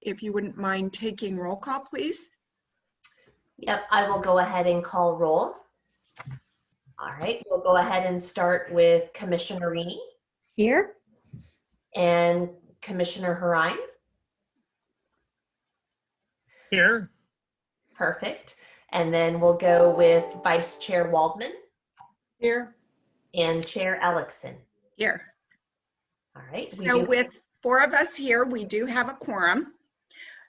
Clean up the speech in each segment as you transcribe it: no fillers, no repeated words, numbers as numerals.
if you wouldn't mind taking roll call, please. Yep, I will go ahead and call roll. All right, we'll go ahead and start with Commissioner Rini. Here. And Commissioner Harine. Here. Perfect. And then we'll go with Vice Chair Waldman. Here. And Chair Ellickson. Here. All right. So with 4 of us here, we do have a quorum.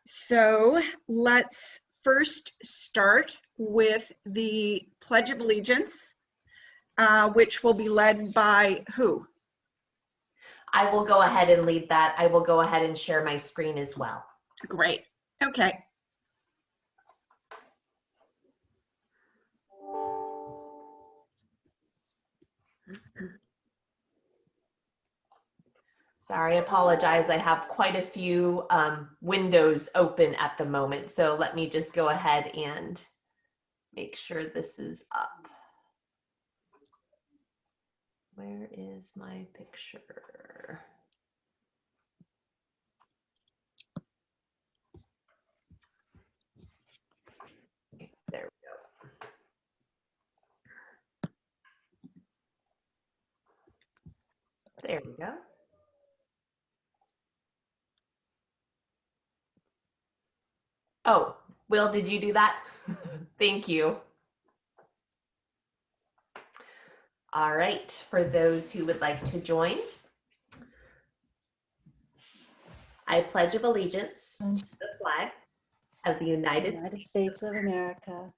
So let's first start with the Pledge of Allegiance, which will be led by who? I will go ahead and lead that. I will go ahead and share my screen as well. Great. Okay. Sorry, I apologize. I have quite a few windows open at the moment. So let me just go ahead and make sure this is up. Where is my picture? Okay, there we go. There we go. Oh, Will, did you do that? Thank you. All right, for those who would like to join, I pledge of allegiance to the flag of the United States of America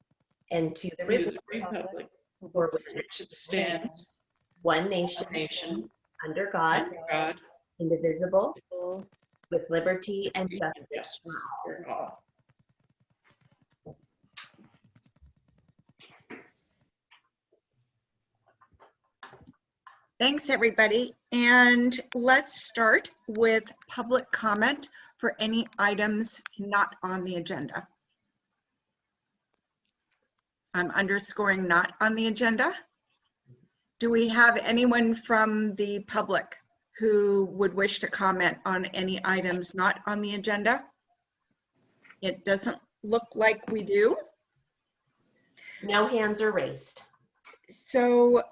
and to the republic for which it stands, one nation, under God, indivisible, with liberty and justice for all. Thanks, everybody. And let's start with public comment for any items not on the agenda. I'm underscoring not on the agenda. Do we have anyone from the public who would wish to comment on any items not on the agenda? It doesn't look like we do. No hands are raised. So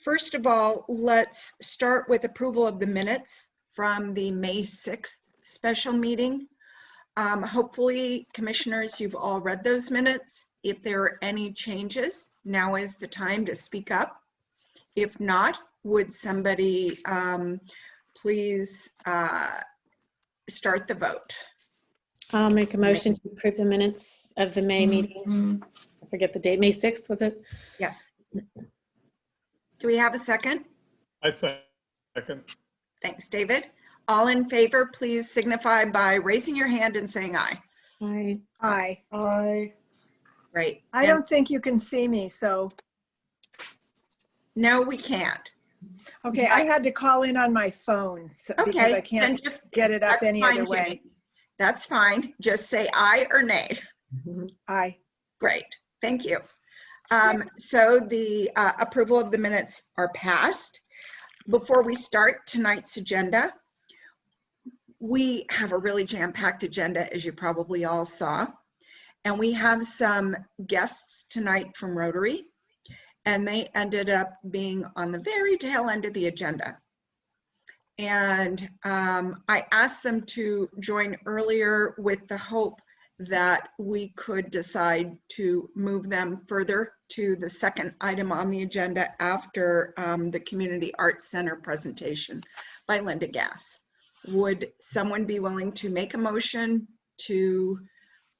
first of all, let's start with approval of the minutes from the May 6th special meeting. Hopefully, commissioners, you've all read those minutes. If there are any changes, now is the time to speak up. If not, would somebody please start the vote? I'll make a motion to approve the minutes of the May meeting. I forget the date, May 6th, was it? Yes. Do we have a second? I second. Thanks, David. All in favor, please signify by raising your hand and saying aye. Aye. Aye. Aye. Great. I don't think you can see me, so. No, we can't. Okay, I had to call in on my phone because I can't just get it up any other way. Jenny. That's fine. Just say aye or nay. Aye. Great. Thank you. So the approval of the minutes are passed. Before we start tonight's agenda, we have a really jam-packed agenda, as you probably all saw. And we have some guests tonight from Rotary, and they ended up being on the very tail end of the agenda. And I asked them to join earlier with the hope that we could decide to move them further to the second item on the agenda after the Community Arts Center presentation by Linda Gass. Would someone be willing to make a motion to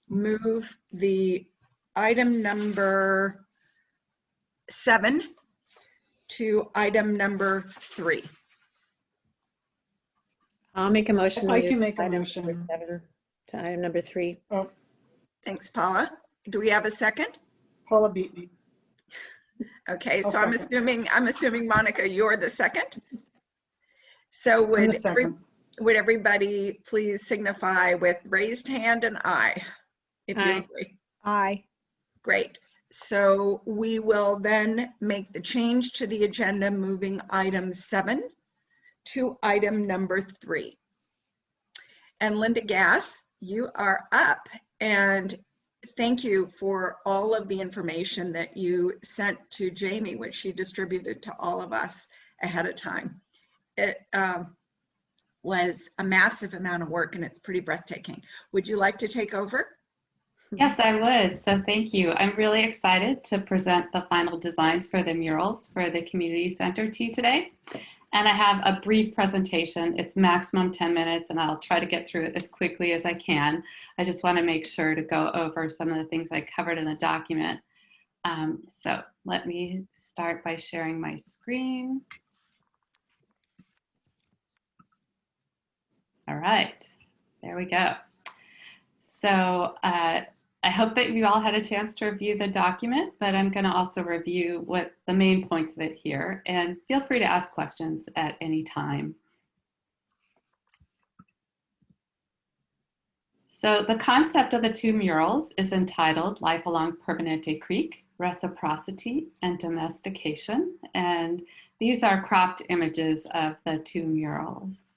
move the item number 7 to item number 3? I'll make a motion. I can make a item motion. number 7 to item number 3. Oh, Thanks, Paula. Do we have a second? Paula beat me. Okay, I'll so I'm assuming Monica, you're the second. So I'm the second. would everybody please signify with raised hand and aye, if you Aye. agree? Aye. Great. So we will then make the change to the agenda, moving item 7 to item number 3. And Linda Gass, you are up, and thank you for all of the information that you sent to Jamie, which she distributed to all of us ahead of time. It was a massive amount of work, and it's pretty breathtaking. Would you like to take over? Yes, I would. So thank you. I'm really excited to present the final designs for the murals for the community center to you today. And I have a brief presentation. It's maximum 10 minutes, and I'll try to get through it as quickly as I can. I just want to make sure to go over some of the things I covered in the document. So let me start by sharing my screen. All right, there we go. So I hope that you all had a chance to review the document, but I'm going to also review what the main points of it here, and feel free to ask questions at any time. So the concept of the two murals is entitled Life Along Permanente Creek, Reciprocity and Domestication, and these are cropped images of the two murals.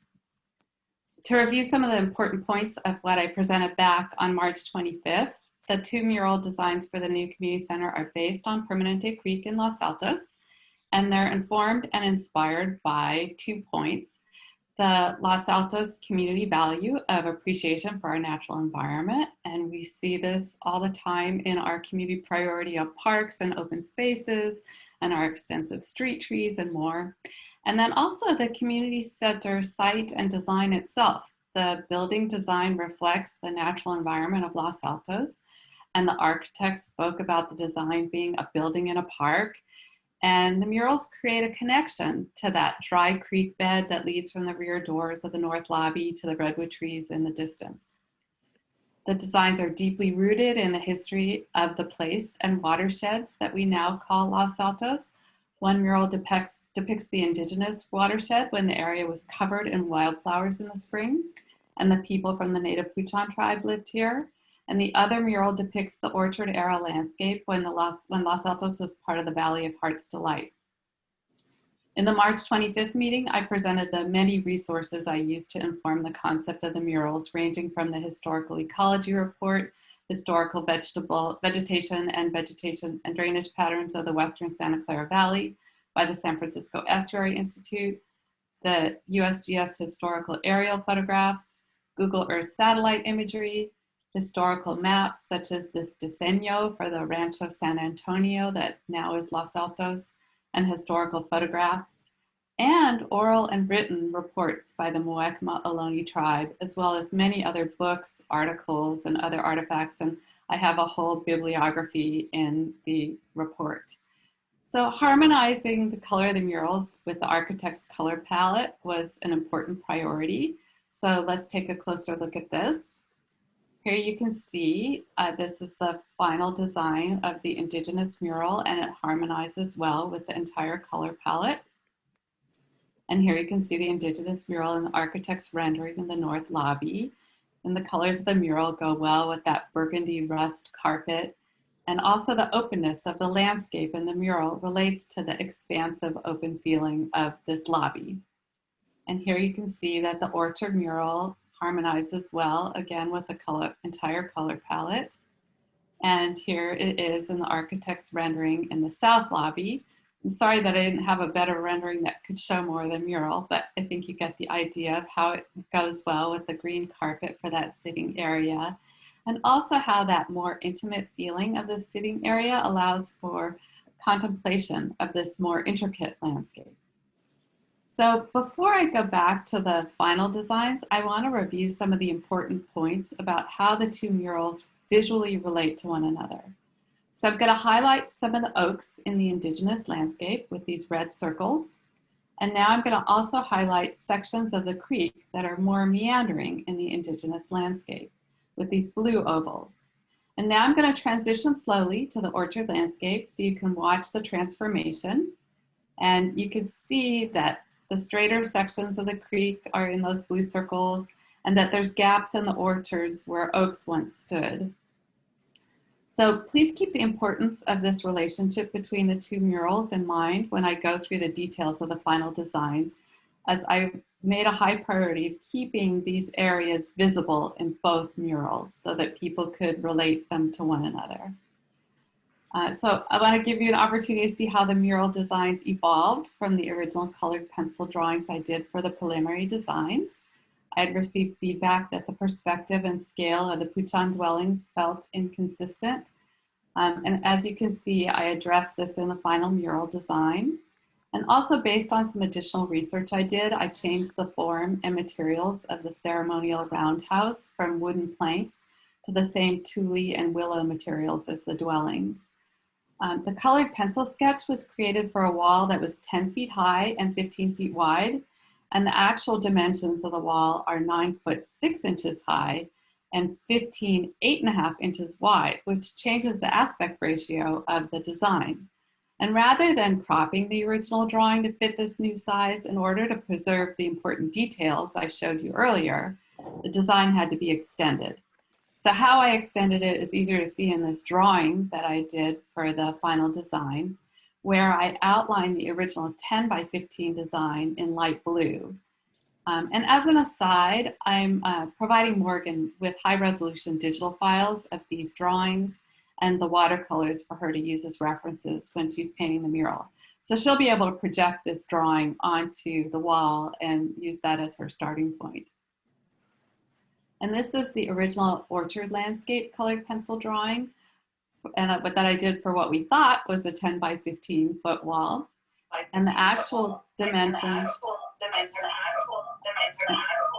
To review some of the important points of what I presented back on March 25th, the two mural designs for the new community center are based on Permanente Creek in Los Altos, and they're informed and inspired by 2 points. The Los Altos community value of appreciation for our natural environment, and we see this all the time in our community priority of parks and open spaces and our extensive street trees and more. And then also the community center site and design itself. The building design reflects the natural environment of Los Altos, and the architects spoke about the design being a building in a park. And the murals create a connection to that dry creek bed that leads from the rear doors of the north lobby to the redwood trees in the distance. The designs are deeply rooted in the history of the place and watersheds that we now call Los Altos. One mural depicts the indigenous watershed when the area was covered in wildflowers in the spring, and the people from the native Puchan tribe lived here. And the other mural depicts the orchard era landscape when Los Altos was part of the Valley of Heart's Delight. In the March 25th meeting, I presented the many resources I used to inform the concept of the murals, ranging from the Historical Ecology Report, historical vegetation and drainage patterns of the Western Santa Clara Valley by the San Francisco Estuary Institute, the USGS historical aerial photographs, Google Earth satellite imagery, historical maps such as this diseño for the Rancho San Antonio that now is Los Altos, and historical photographs, and oral and written reports by the Muwekma Ohlone tribe, as well as many other books, articles, and other artifacts, and I have a whole bibliography in the report. So harmonizing the color of the murals with the architect's color palette was an important priority. So let's take a closer look at this. Here you can see this is the final design of the indigenous mural, and it harmonizes well with the entire color palette. And here you can see the indigenous mural in the architect's rendering in the north lobby. And the colors of the mural go well with that burgundy rust carpet. And also the openness of the landscape in the mural relates to the expansive open feeling of this lobby. And here you can see that the orchard mural harmonizes well, again, with the entire color palette. And here it is in the architect's rendering in the south lobby. I'm sorry that I didn't have a better rendering that could show more of the mural, but I think you get the idea of how it goes well with the green carpet for that sitting area. And also how that more intimate feeling of the sitting area allows for contemplation of this more intricate landscape. So before I go back to the final designs, I want to review some of the important points about how the two murals visually relate to one another. So I'm going to highlight some of the oaks in the indigenous landscape with these red circles. And now I'm going to also highlight sections of the creek that are more meandering in the indigenous landscape with these blue ovals. And now I'm going to transition slowly to the orchard landscape so you can watch the transformation. And you can see that the straighter sections of the creek are in those blue circles, and that there's gaps in the orchards where oaks once stood. So please keep the importance of this relationship between the two murals in mind when I go through the details of the final designs. as I made a high priority of keeping these areas visible in both murals so that people could relate them to one another. So I want to give you an opportunity to see how the mural designs evolved from the original colored pencil drawings I did for the preliminary designs. I had received feedback that the perspective and scale of the Puchan dwellings felt inconsistent. And as you can see, I addressed this in the final mural design. And also based on some additional research I did, I changed the form and materials of the ceremonial roundhouse from wooden planks to the same tule and willow materials as the dwellings. The colored pencil sketch was created for a wall that was 10 feet high and 15 feet wide. And the actual dimensions of the wall are 9 foot 6 inches high and 15, 8.5 inches wide, which changes the aspect ratio of the design. And rather than cropping the original drawing to fit this new size, in order to preserve the important details I showed you earlier, the design had to be extended. So how I extended it is easier to see in this drawing that I did for the final design, where I outlined the original 10 by 15 design in light blue. And as an aside, I'm providing Morgan with high resolution digital files of these drawings and the watercolors for her to use as references when she's painting the mural. So she'll be able to project this drawing onto the wall and use that as her starting point. And this is the original orchard landscape colored pencil drawing, and but that I did for what we thought was a 10 by 15 foot wall. And the actual dimensions,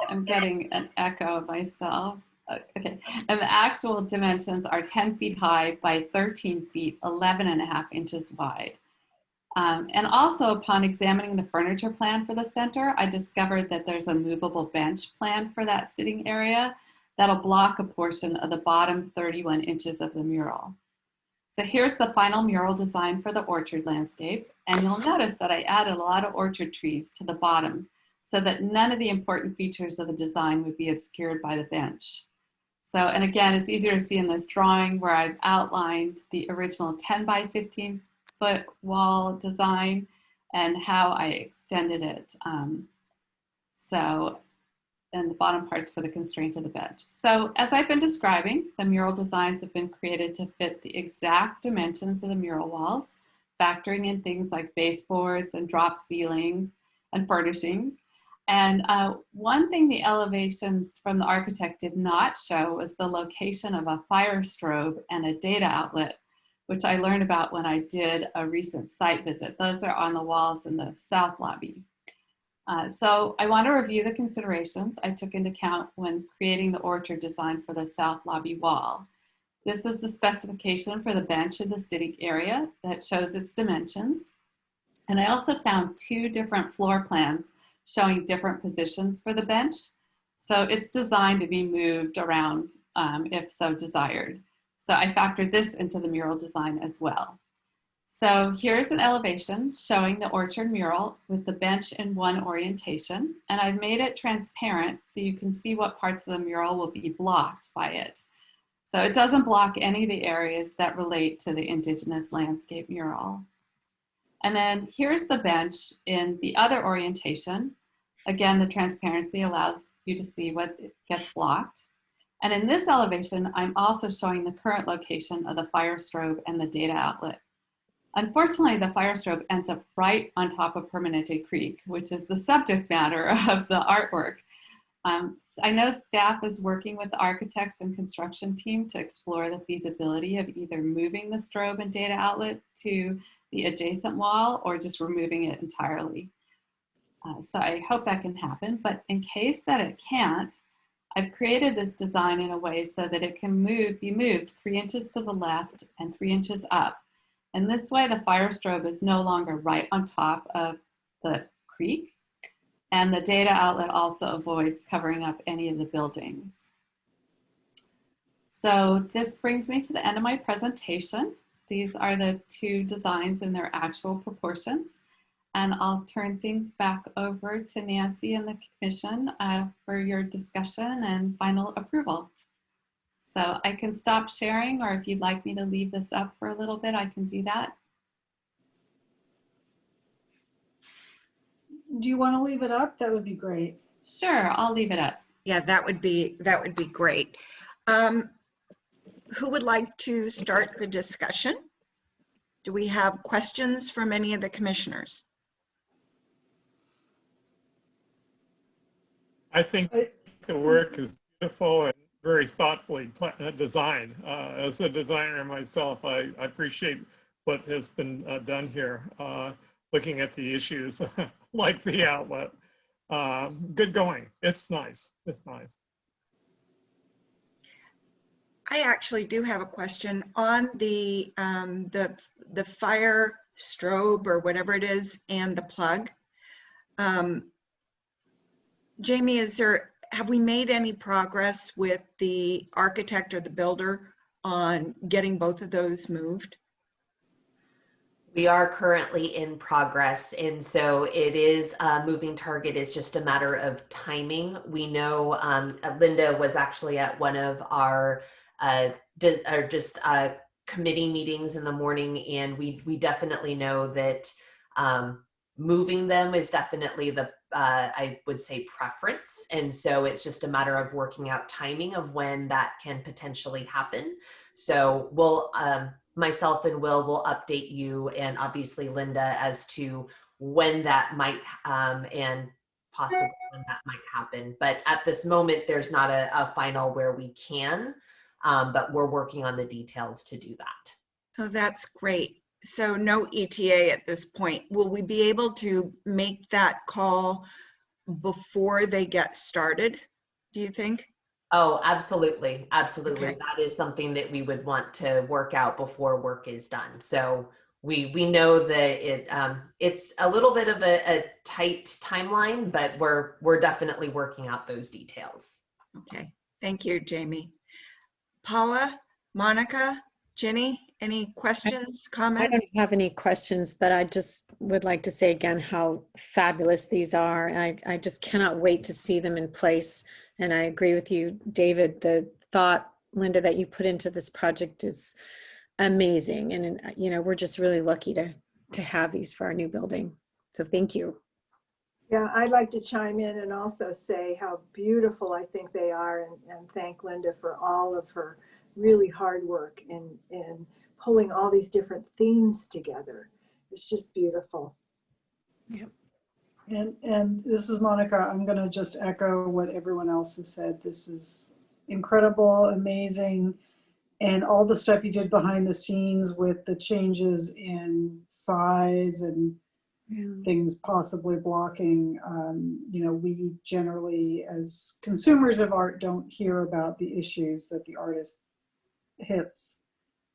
I'm getting an echo of myself. Okay, and the actual dimensions are 10 feet high by 13 feet, 11.5 inches wide. And also upon examining the furniture plan for the center, I discovered that there's a movable bench plan for that sitting area that'll block a portion of the bottom 31 inches of the mural. So here's the final mural design for the orchard landscape. And you'll notice that I added a lot of orchard trees to the bottom so that none of the important features of the design would be obscured by the bench. So, and again, it's easier to see in this drawing where I've outlined the original 10 by 15 foot wall design and how I extended it. And the bottom parts for the constraint of the bench. So as I've been describing, the mural designs have been created to fit the exact dimensions of the mural walls, factoring in things like baseboards and drop ceilings and furnishings. And one thing the elevations from the architect did not show was the location of a fire strobe and a data outlet, which I learned about when I did a recent site visit. Those are on the walls in the south lobby. So I want to review the considerations I took into account when creating the orchard design for the south lobby wall. This is the specification for the bench in the sitting area that shows its dimensions. And I also found 2 different floor plans showing different positions for the bench. So it's designed to be moved around if so desired. So I factored this into the mural design as well. So here's an elevation showing the orchard mural with the bench in one orientation, and I've made it transparent so you can see what parts of the mural will be blocked by it. So it doesn't block any of the areas that relate to the Indigenous landscape mural. And then here's the bench in the other orientation. Again, the transparency allows you to see what gets blocked. And in this elevation, I'm also showing the current location of the fire strobe and the data outlet. Unfortunately, the fire strobe ends up right on top of Permanente Creek, which is the subject matter of the artwork. I know staff is working with the architects and construction team to explore the feasibility of either moving the strobe and data outlet to the adjacent wall or just removing it entirely. So I hope that can happen, but in case that it can't, I've created this design in a way so that it can be moved 3 inches to the left and 3 inches up. And this way the fire strobe is no longer right on top of the creek. And the data outlet also avoids covering up any of the buildings. So this brings me to the end of my presentation. These are the 2 designs in their actual proportions. And I'll turn things back over to Nancy and the commission for your discussion and final approval. So I can stop sharing, or if you'd like me to leave this up for a little bit, I can do that. Do you want to leave it up? That would be great. Sure, I'll leave it up. Yeah, that would be great. Who would like to start the discussion? Do we have questions from any of the commissioners? I think the work is beautiful and very thoughtfully designed. As a designer myself, I appreciate what has been done here, looking at the issues like the outlet. Good going. It's nice. It's nice. I actually do have a question on the fire strobe or whatever it is and the plug. Jamie, have we made any progress with the architect or the builder on getting both of those moved? We are currently in progress, and so it is a moving target. Is just a matter of timing. We know Linda was actually at one of our committee meetings in the morning, and we definitely know that moving them is definitely the I would say preference, and so it's just a matter of working out timing of when that can potentially happen. So we'll myself and will update you, and obviously Linda, as to when that might and possibly when that might happen. But at this moment, there's not a final where we can, but we're working on the details to do that. Oh, that's great. So no ETA at this point. Will we be able to make that call before they get started, do you think? Oh, absolutely. Absolutely. Okay. That is something that we would want to work out before work is done. So we know that it's a little bit of a tight timeline, but we're definitely working out those details. Okay. Thank you, Jamie. Paula, Monica, Ginny, any questions, I comments? don't have any questions, but I just would like to say again how fabulous these are. I just cannot wait to see them in place. And I agree with you, David. The thought, Linda, that you put into this project is amazing. And, you know, we're just really lucky to have these for our new building. So thank you. Yeah, I'd like to chime in and also say how beautiful I think they are, and thank Linda for all of her really hard work in pulling all these different themes together. It's just beautiful. Yeah. And this is Monica. I'm going to just echo what everyone else has said. This is incredible, amazing, and all the stuff you did behind the scenes with the changes in size and things possibly blocking. You know, we generally, as consumers of art, don't hear about the issues that the artist hits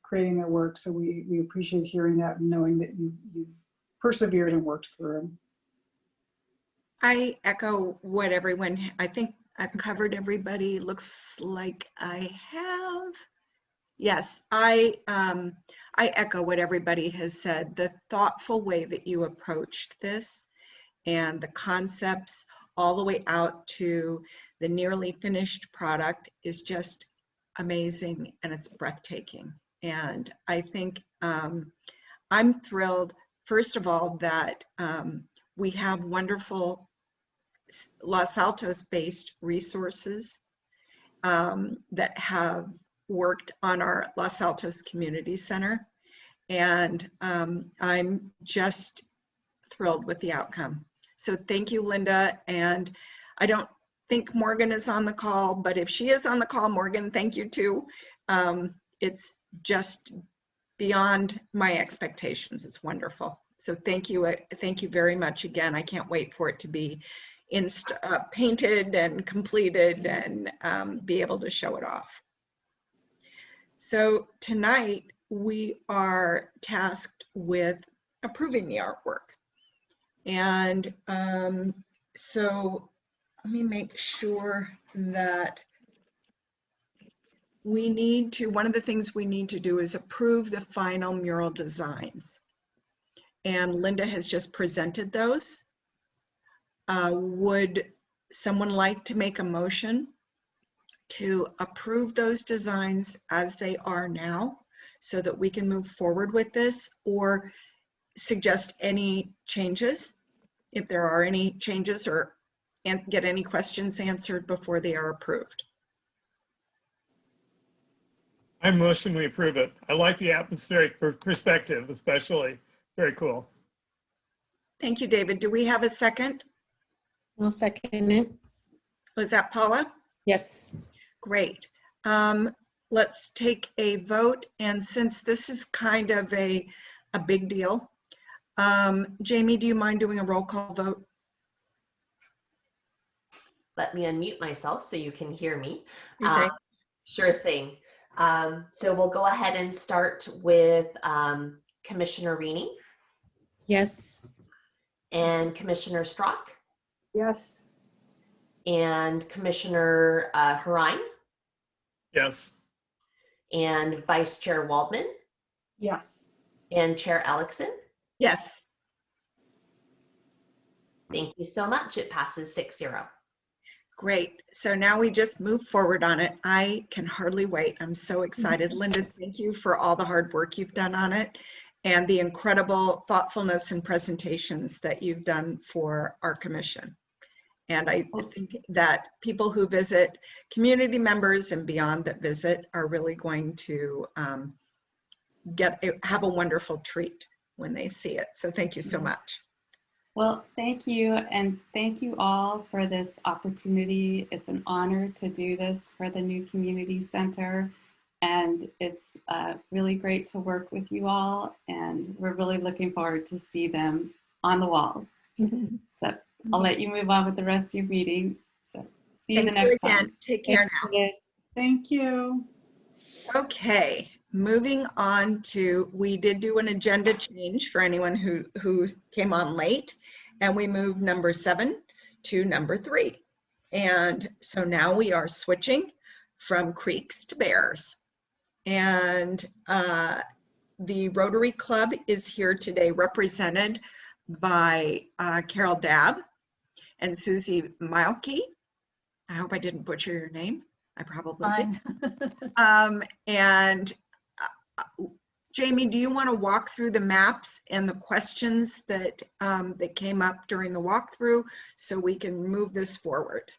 creating their work. So we appreciate hearing that and knowing that you've persevered and worked through them. I echo what everyone, I think I've covered everybody. Looks like I have. Yes, I echo what everybody has said. The thoughtful way that you approached this and the concepts all the way out to the nearly finished product is just amazing, and it's breathtaking. And I think I'm thrilled, first of all, that we have wonderful Los Altos-based resources that have worked on our Los Altos Community Center. And I'm just thrilled with the outcome. So thank you, Linda. And I don't think Morgan is on the call, but if she is on the call, Morgan, thank you too. It's just beyond my expectations. It's wonderful. So thank you very much again. I can't wait for it to be painted and completed and be able to show it off. So tonight we are tasked with approving the artwork. And so let me make sure that one of the things we need to do is approve the final mural designs. And Linda has just presented those. Would someone like to make a motion to approve those designs as they are now so that we can move forward with this, or suggest any changes if there are any changes or get any questions answered before they are approved. I motion we approve it. I like the atmospheric perspective, especially. Very cool. Thank you, David. Do we have a second? I'll second it. Was that Paula? Yes. Great. Let's take a vote. And since this is kind of a big deal, Jamie, do you mind doing a roll call vote? Let me unmute myself so you can hear me. Okay. Sure thing. So we'll go ahead and start with Commissioner Reaney Yes. and Commissioner Strock Yes. and Commissioner Harine Yes. and Vice Chair Waldman Yes. and Chair Alexson. Yes. Thank you so much. It passes 6-0. Great. So now we just move forward on it. I can hardly wait. I'm so excited. Linda, thank you for all the hard work you've done on it and the incredible thoughtfulness and presentations that you've done for our commission. And I think that people who visit, community members and beyond that visit, are really going to have a wonderful treat when they see it. So thank you so much. Well, thank you, and thank you all for this opportunity. It's an honor to do this for the new community center, and it's really great to work with you all, and we're really looking forward to see them on the walls. So I'll let you move on with the rest of your meeting. So see you the next time. Take care now. Thank you. Okay, moving on to, we did do an agenda change for anyone who came on late, and we moved number 7 to number 3. And so now we are switching from creeks to bears. And the Rotary Club is here today, represented by Carol Dabb and Susie Mielke. I hope I didn't butcher your name. I probably did. And Jamie, do you want to walk through the maps and the questions that that came up during the walkthrough so we can move this forward?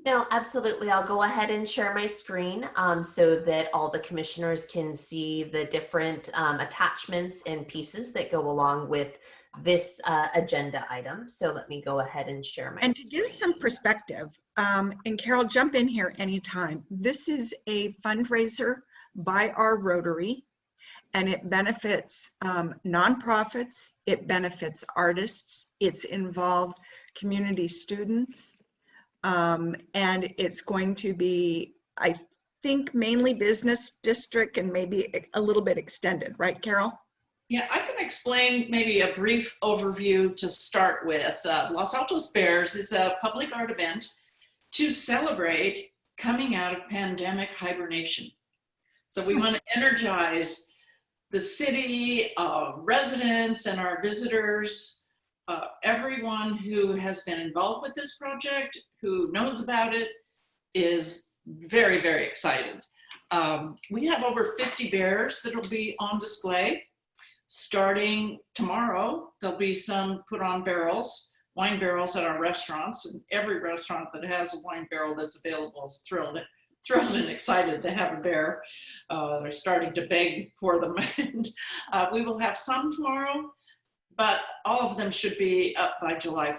No, absolutely. I'll go ahead and share my screen so that all the commissioners can see the different attachments and pieces that go along with this agenda item. So let me go ahead and share my And screen. to give some perspective, and Carol, jump in here anytime. This is a fundraiser by our Rotary, and it benefits nonprofits, it benefits artists, it's involved community students, and it's going to be, I think, mainly business district and maybe a little bit extended, right, Carol? Yeah, I can explain maybe a brief overview to start with. Los Altos Bears is a public art event to celebrate coming out of pandemic hibernation. So we want to energize the city, residents and our visitors, everyone who has been involved with this project, who knows about it, is very, very excited. We have over 50 bears that will be on display. Starting tomorrow, there'll be some put on barrels, wine barrels at our restaurants, and every restaurant that has a wine barrel that's available is thrilled and excited to have a bear. They're starting to beg for them. And we will have some tomorrow, but all of them should be up by July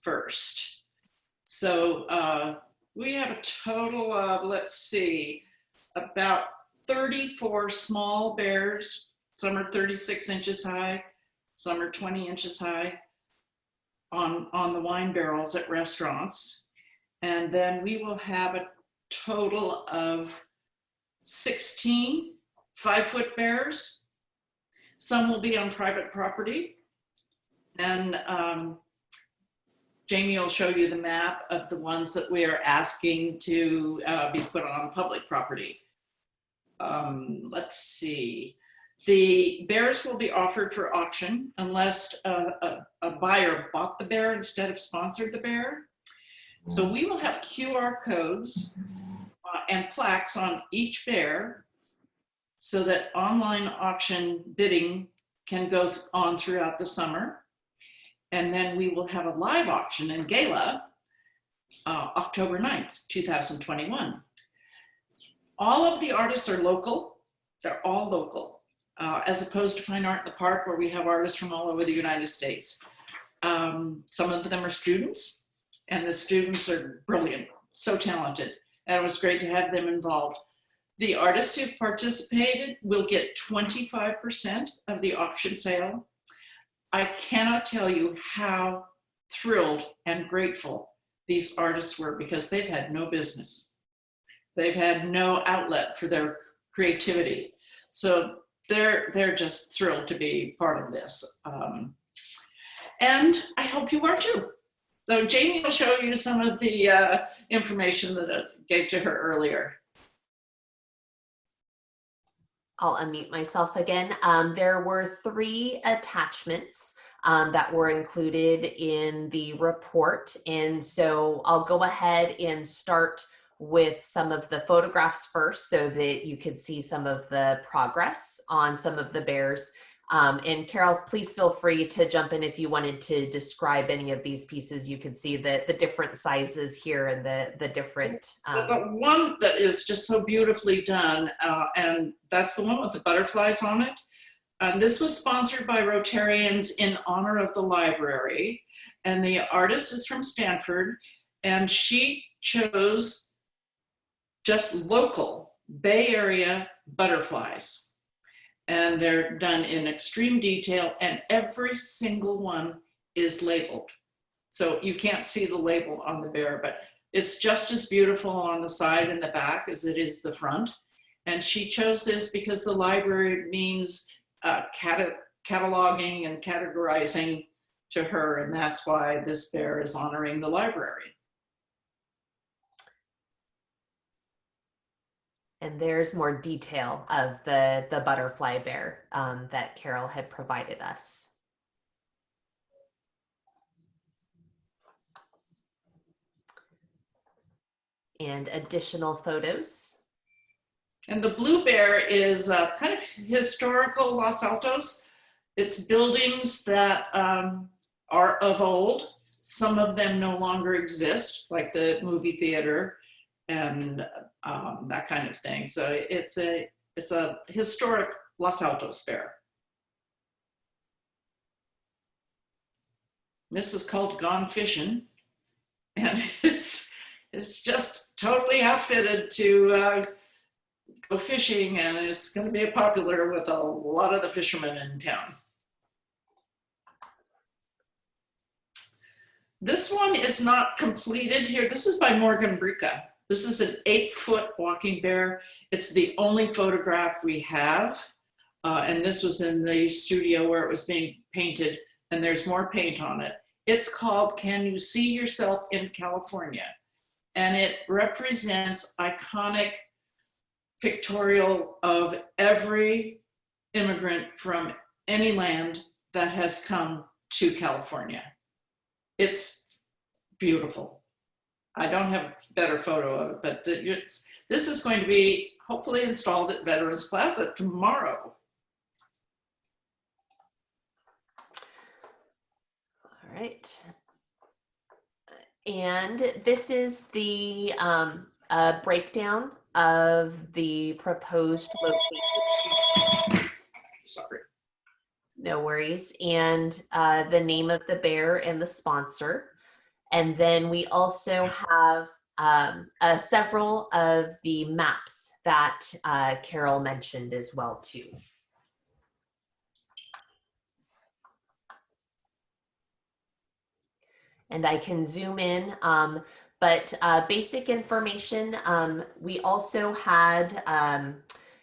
1st. So we have a total of, let's see, about 34 small bears. Some are 36 inches high, some are 20 inches high on the wine barrels at restaurants. And then we will have a total of 16 5-foot bears. Some will be on private property. And Jamie will show you the map of the ones that we are asking to be put on public property. Let's see. The bears will be offered for auction unless a buyer bought the bear instead of sponsored the bear. So we will have QR codes and plaques on each bear so that online auction bidding can go on throughout the summer. And then we will have a live auction and gala October 9th, 2021. All of the artists are local. They're all local, as opposed to Fine Art in the Park, where we have artists from all over the United States. Some of them are students, and the students are brilliant, so talented. And it was great to have them involved. The artists who've participated will get 25% of the auction sale. I cannot tell you how thrilled and grateful these artists were, because they've had no business. They've had no outlet for their creativity. So they're just thrilled to be part of this. And I hope you are too. So Jamie will show you some of the information that I gave to her earlier. I'll unmute myself again. There were 3 attachments that were included in the report. And so I'll go ahead and start with some of the photographs first, so that you could see some of the progress on some of the bears. And Carol, please feel free to jump in if you wanted to describe any of these pieces. You could see the different sizes here and the different. The one that is just so beautifully done, and that's the one with the butterflies on it. This was sponsored by Rotarians in honor of the library. And the artist is from Stanford, and she chose just local Bay Area butterflies. And they're done in extreme detail, and every single one is labeled. So you can't see the label on the bear, but it's just as beautiful on the side and the back as it is the front. And she chose this because the library means cataloging and categorizing to her, and that's why this bear is honoring the library. And there's more detail of the butterfly bear that Carol had provided us. And additional photos. And the blue bear is kind of historical Los Altos. It's buildings that are of old. Some of them no longer exist, like the movie theater and that kind of thing. So it's a historic Los Altos bear. This is called Gone Fishing, and it's just totally outfitted to go fishing, and it's going to be popular with a lot of the fishermen in town. This one is not completed here. This is by Morgan Brica. This is an 8-foot walking bear. It's the only photograph we have. And this was in the studio where it was being painted, and there's more paint on it. It's called Can You See Yourself in California? And it represents iconic pictorial of every immigrant from any land that has come to California. It's beautiful. I don't have a better photo of it, but this is going to be hopefully installed at Veterans Plaza tomorrow. All right. And this is the breakdown of the proposed location. Sorry. No worries. And the name of the bear and the sponsor. And then we also have several of the maps that Carol mentioned as well too. And I can zoom in, but basic information, we also had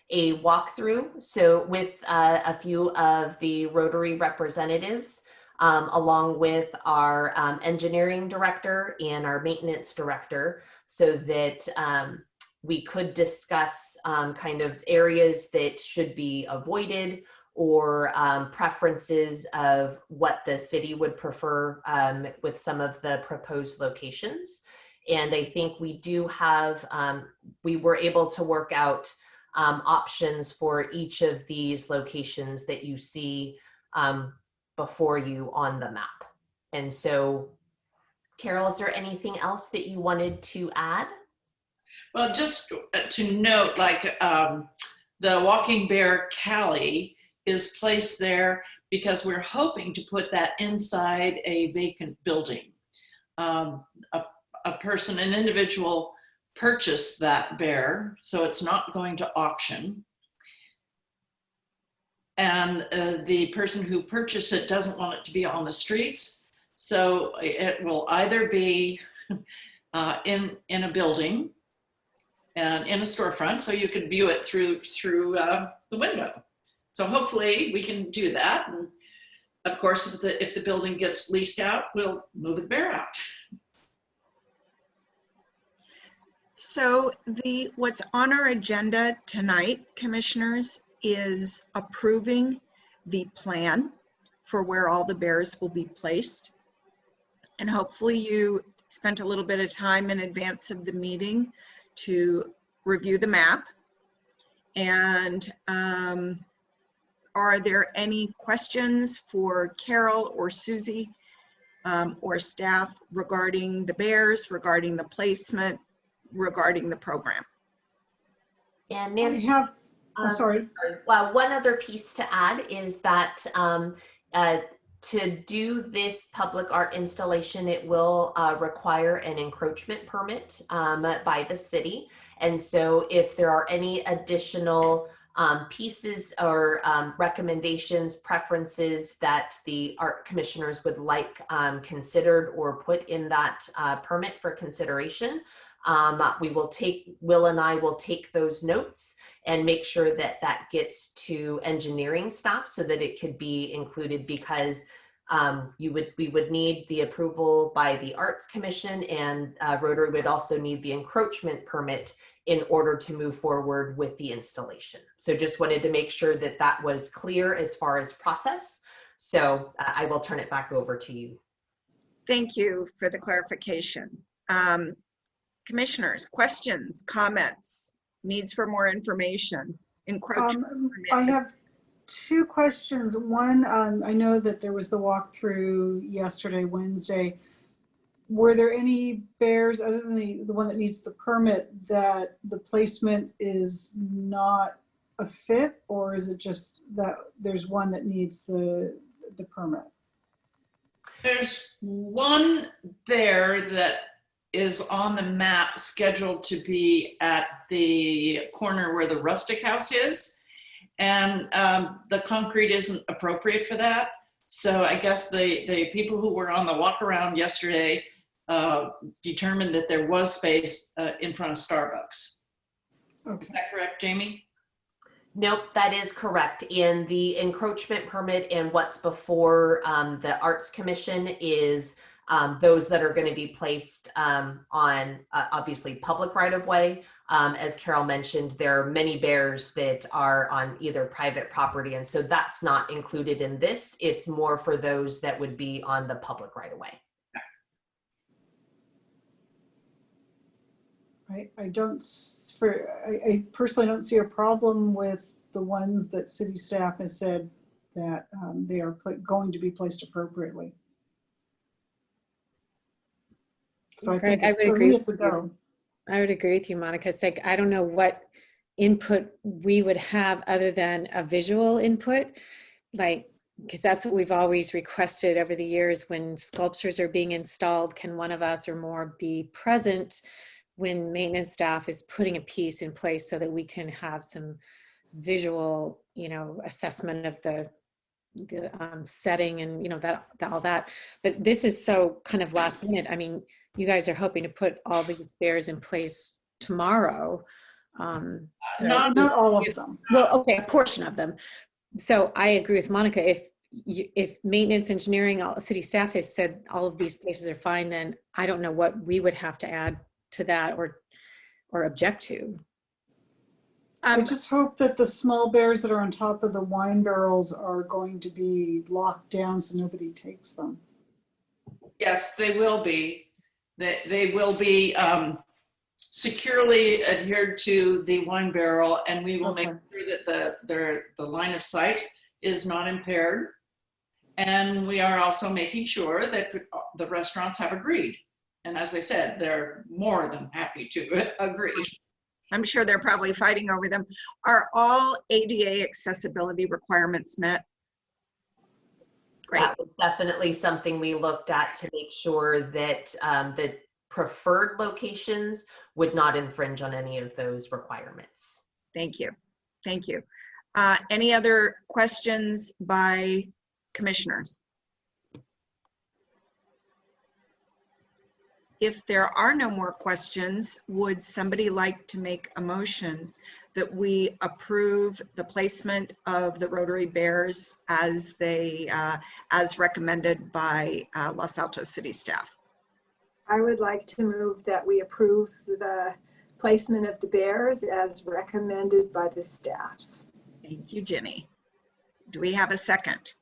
a walkthrough. So with a few of the Rotary representatives, along with our engineering director and our maintenance director, so that we could discuss kind of areas that should be avoided, or preferences of what the city would prefer with some of the proposed locations. And I think we do have, we were able to work out options for each of these locations that you see before you on the map. And so, Carol, is there anything else that you wanted to add? Well, just to note, like the walking bear Callie is placed there because we're hoping to put that inside a vacant building. An individual purchased that bear, so it's not going to auction. And the person who purchased it doesn't want it to be on the streets. So it will either be in a building and in a storefront, so you can view it through the window. So hopefully we can do that. And of course, if the building gets leased out, we'll move the bear out. So what's on our agenda tonight, commissioners, is approving the plan for where all the bears will be placed. And hopefully you spent a little bit of time in advance of the meeting to review the map. And are there any questions for Carol or Susie or staff regarding the bears, regarding the placement, regarding the program? And Nancy, sorry. Well, one other piece to add is that to do this public art installation, it will require an encroachment permit by the city. And so if there are any additional pieces or recommendations, preferences that the art commissioners would like considered or put in that permit for consideration, Will and I will take those notes and make sure that that gets to engineering staff so that it could be included, because we would need the approval by the Arts Commission, and Rotary would also need the encroachment permit in order to move forward with the installation. So just wanted to make sure that that was clear as far as process. So I will turn it back over to you. Thank you for the clarification. Commissioners, questions, comments, needs for more information, encroachment permit? I have two questions. One, I know that there was the walkthrough yesterday, Wednesday. Were there any bears, other than the one that needs the permit, that the placement is not a fit, or is it just that there's one that needs the permit? There's one bear that is on the map scheduled to be at the corner where the rustic house is. And the concrete isn't appropriate for that. So I guess the people who were on the walk around yesterday determined that there was space in front of Starbucks. Okay. Is that correct, Jamie? Nope, that is correct. In the encroachment permit and what's before the Arts Commission is those that are going to be placed on obviously public right-of-way. As Carol mentioned, there are many bears that are on either private property, and so that's not included in this. It's more for those that would be on the public right-of-way. I personally don't see a problem with the ones that city staff has said that they are going to be placed appropriately. So I think I would for agree me, with it's a go. I would agree with you, Monica. It's like, I don't know what input we would have other than a visual input, like, because that's what we've always requested over the years. When sculptures are being installed, can one of us or more be present when maintenance staff is putting a piece in place so that we can have some visual, assessment of the setting and, all that. But this is so kind of last minute. I mean, you guys are hoping to put all these bears in place tomorrow. So Not all of them. Well, okay, a portion of them. So I agree with Monica. If maintenance, engineering, city staff has said all of these places are fine, then I don't know what we would have to add to that or object to. I just hope that the small bears that are on top of the wine barrels are going to be locked down so nobody takes them. Yes, they will be. They will be securely adhered to the wine barrel, and we will make sure that the line of sight is not impaired. And we are also making sure that the restaurants have agreed. And as I said, they're more than happy to agree. I'm sure they're probably fighting over them. Are all ADA accessibility requirements met? Great. That was definitely something we looked at to make sure that the preferred locations would not infringe on any of those requirements. Thank you. Thank you. Any other questions by commissioners? If there are no more questions, would somebody like to make a motion that we approve the placement of the Rotary Bears as as recommended by Los Altos City staff? I would like to move that we approve the placement of the bears as recommended by the staff. Thank you, Jenny. Do we have a second?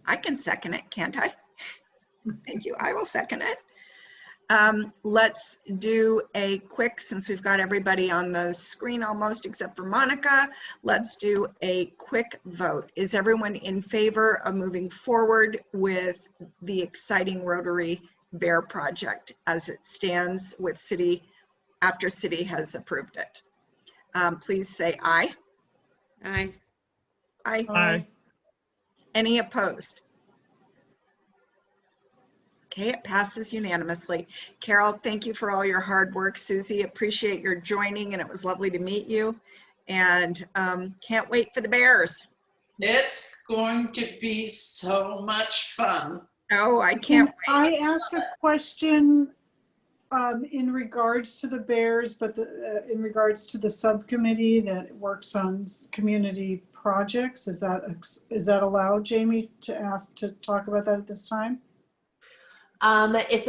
I can second it, can't I? Thank you. I will second it. Let's do a quick, since we've got everybody on the screen almost except for Monica, let's do a quick vote. Is everyone in favor of moving forward with the exciting Rotary Bear project as it stands with city, after city has approved it? Please say aye. Aye. Aye. Aye. Any opposed? Okay, it passes unanimously. Carol, thank you for all your hard work. Susie, appreciate your joining, and it was lovely to meet you. And can't wait for the Bears. It's going to be so much fun. Oh, I can't Can wait. I ask a question in regards to the Bears, but in regards to the subcommittee that works on community projects? Is that allowed, Jamie, to talk about that at this time? If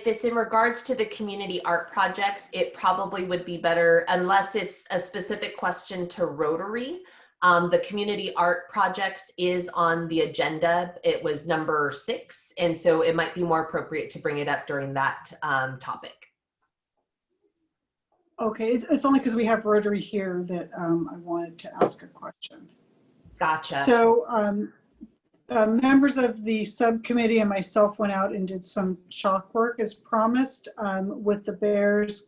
it's in regards to the community art projects, it probably would be better, unless it's a specific question to Rotary. The community art projects is on the agenda. It was number 6, and so it might be more appropriate to bring it up during that topic. Okay, it's only because we have Rotary here that I wanted to ask a question. Gotcha. So members of the subcommittee and myself went out and did some chalk work as promised, with the bears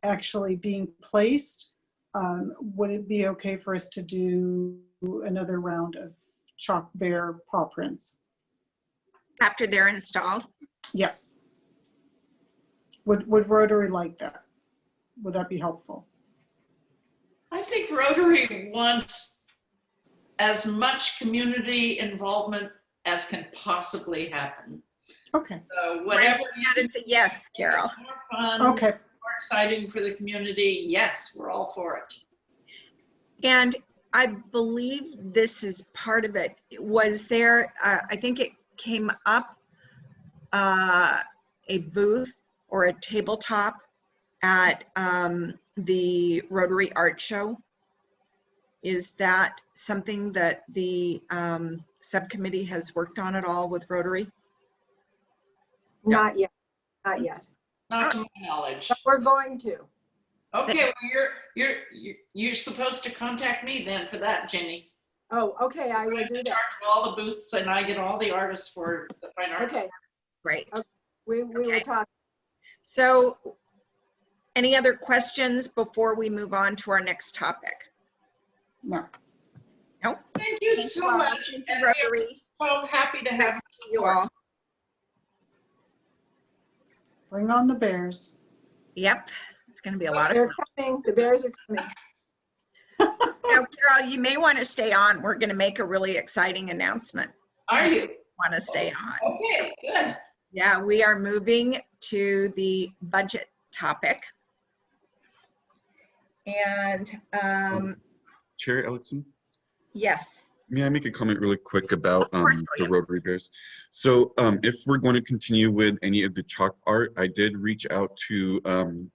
actually being placed. Would it be okay for us to do another round of chalk bear paw prints? After they're installed? Yes. Would Rotary like that? Would that be helpful? I think Rotary wants as much community involvement as can possibly happen. Okay. So whatever That is a yes, Carol. more fun, Okay. more exciting for the community, yes, we're all for it. And I believe this is part of it. Was there, I think it came up, a booth or a tabletop at the Rotary Art Show? Is that something that the subcommittee has worked on at all with Rotary? Not yet, not yet. Not to my knowledge. But we're going to. Okay, well, you're supposed to contact me then for that, Jenny. Oh, okay, I will I'm do in that. charge of all the booths, and I get all the artists for the fine art. Okay, Great. we Okay. will talk. So any other questions before we move on to our next topic? No. No? Thank you Thank so you all. much. Thank you, And we are Rotary. so happy to have You all. Bring on the bears. Yep, it's going to be a lot of They're fun. coming, the bears are coming. Now, Carol, you may want to stay on. We're going to make a really exciting announcement. Are you? Want to stay on? Okay, good. Yeah, we are moving to the budget topic. And Chair Ellison, yes, may I make a comment really quick about Of course, the William. Rotary Bears? So if we're going to continue with any of the chalk art, I did reach out to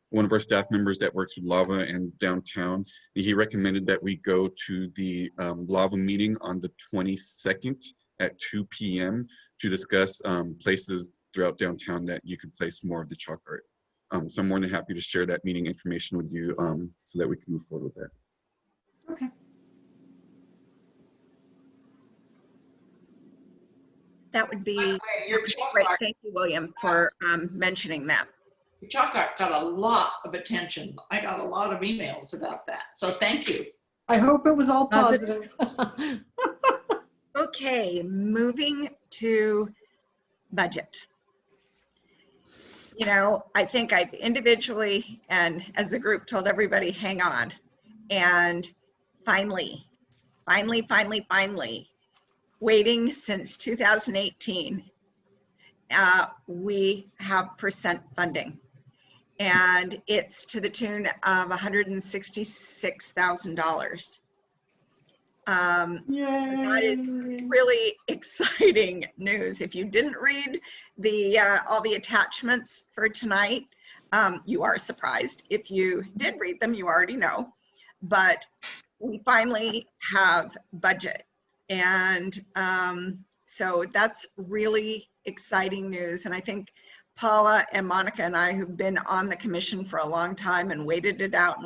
one of our staff members that works with Lava and downtown. He recommended that we go to the Lava meeting on the 22nd at 2 p.m. to discuss places throughout downtown that you could place more of the chalk art. So I'm more than happy to share that meeting information with you so that we can move forward with that. Okay. That would By the be way, your chalk great. art, Thank you, William, for mentioning that. your chalk art got a lot of attention. I got a lot of emails about that. So thank you. I hope it was all positive. Positive. Okay, moving to budget. You know, I think I've individually and as a group told everybody, hang on. And finally, waiting since 2018, we have percent funding. And it's to the tune of $166,000. So that is really exciting news. If you didn't read the all the attachments for tonight, you are surprised. If you did read them, you already know. But we finally have budget, and so that's really exciting news. And I think Paula and Monica and I, who've been on the commission for a long time and waited it out,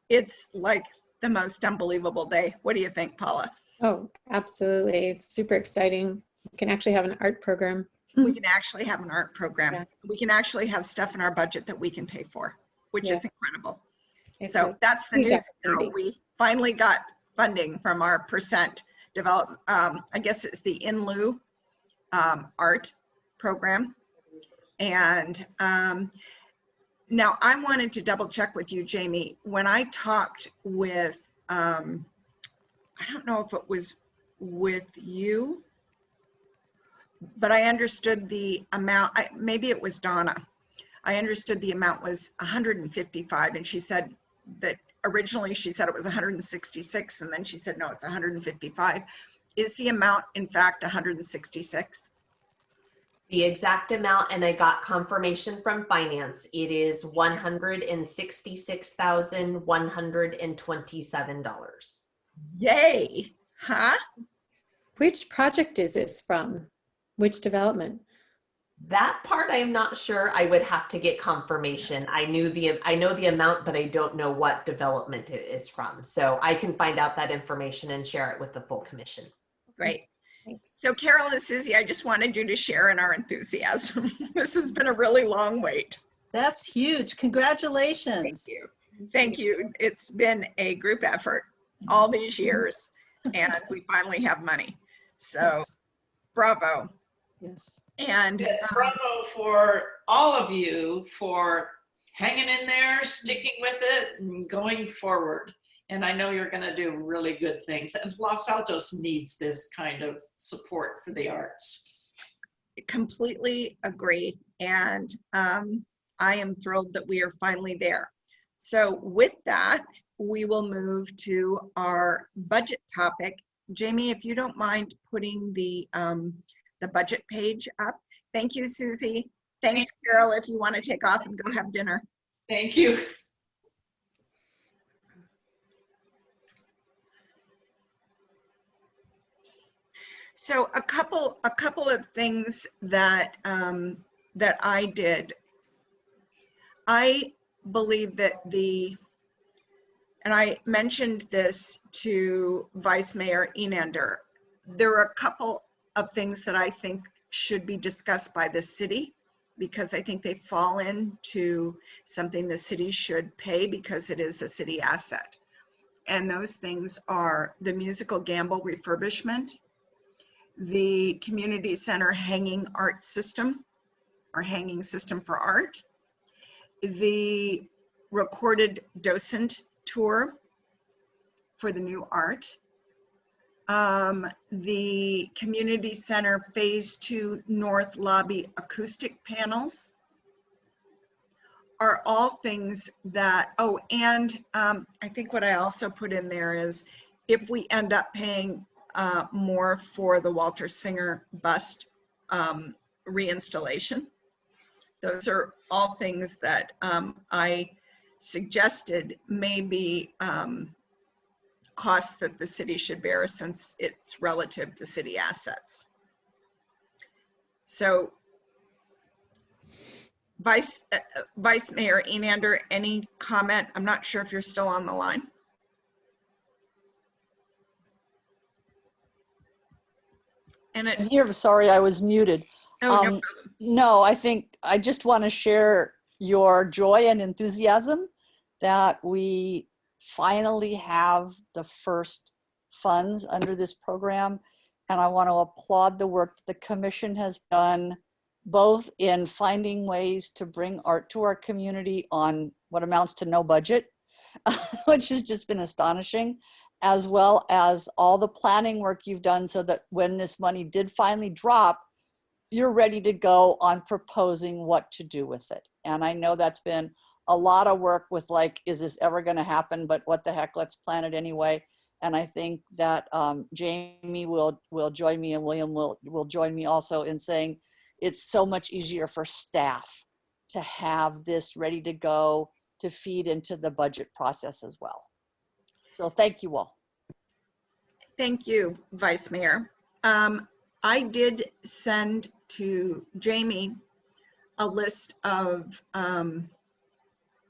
it's like the most unbelievable day. What do you think, Paula? Oh, absolutely. It's super exciting. We can actually have an art program. We can actually have an art program. Yeah. We can actually have stuff in our budget that we can pay for, which Yeah. is incredible. It's So a that's the huge news. Now. opportunity. We finally got funding from our percent develop. I guess it's the in lieu art program. And now I wanted to double check with you, Jamie. When I talked with, I don't know if it was with you, but I understood the amount, maybe it was Donna. I understood the amount was 155, and she said that originally she said it was 166, and then she said, no, it's 155. Is the amount in fact 166? The exact amount, and I got confirmation from finance, it is $166,127. Yay, huh? Which project is this from? Which development? That part I'm not sure. I would have to get confirmation. I know the amount, but I don't know what development it is from. So I can find out that information and share it with the full commission. Great. Thanks. So Carol and Susie, I just wanted you to share in our enthusiasm. This has been a really long wait. That's huge. Congratulations. Thank you. Thank you. It's been a group effort all these years, and we finally have money. So Yes. bravo. Yes. And Yes, bravo for all of you for hanging in there, sticking with it, and going forward. And I know you're going to do really good things. And Los Altos needs this kind of support for the arts. completely agree. And I am thrilled that we are finally there. So with that, we will move to our budget topic. Jamie, if you don't mind putting the budget page up. Thank you, Susie. Thanks, Carol, if you want to take off and go have dinner. Thank you. So a couple of things that that I did. I believe that and I mentioned this to Vice Mayor Enander, there are a couple of things that I think should be discussed by the city, because I think they fall into something the city should pay because it is a city asset. And those things are the musical gamble refurbishment, the community center hanging art system or hanging system for art, the recorded docent tour for the new art, the community center phase 2 north lobby acoustic panels are all things that, oh, and I think what I also put in there is if we end up paying more for the Walter Singer bust reinstallation. Those are all things that I suggested may be costs that the city should bear since it's relative to city assets. So Vice Mayor Enander, any comment? I'm not sure if you're still on the line. And it, I'm here, sorry, I was muted. oh, no, No, I think I just want to share your joy and enthusiasm that we finally have the first funds under this program. And I want to applaud the work that the commission has done, both in finding ways to bring art to our community on what amounts to no budget, which has just been astonishing, as well as all the planning work you've done so that when this money did finally drop, you're ready to go on proposing what to do with it. And I know that's been a lot of work with like, is this ever going to happen? But what the heck, let's plan it anyway. And I think that Jamie will join me, and William will join me also in saying it's so much easier for staff to have this ready to go to feed into the budget process as well. So thank you all. thank you, Vice Mayor. I did send to Jamie a list of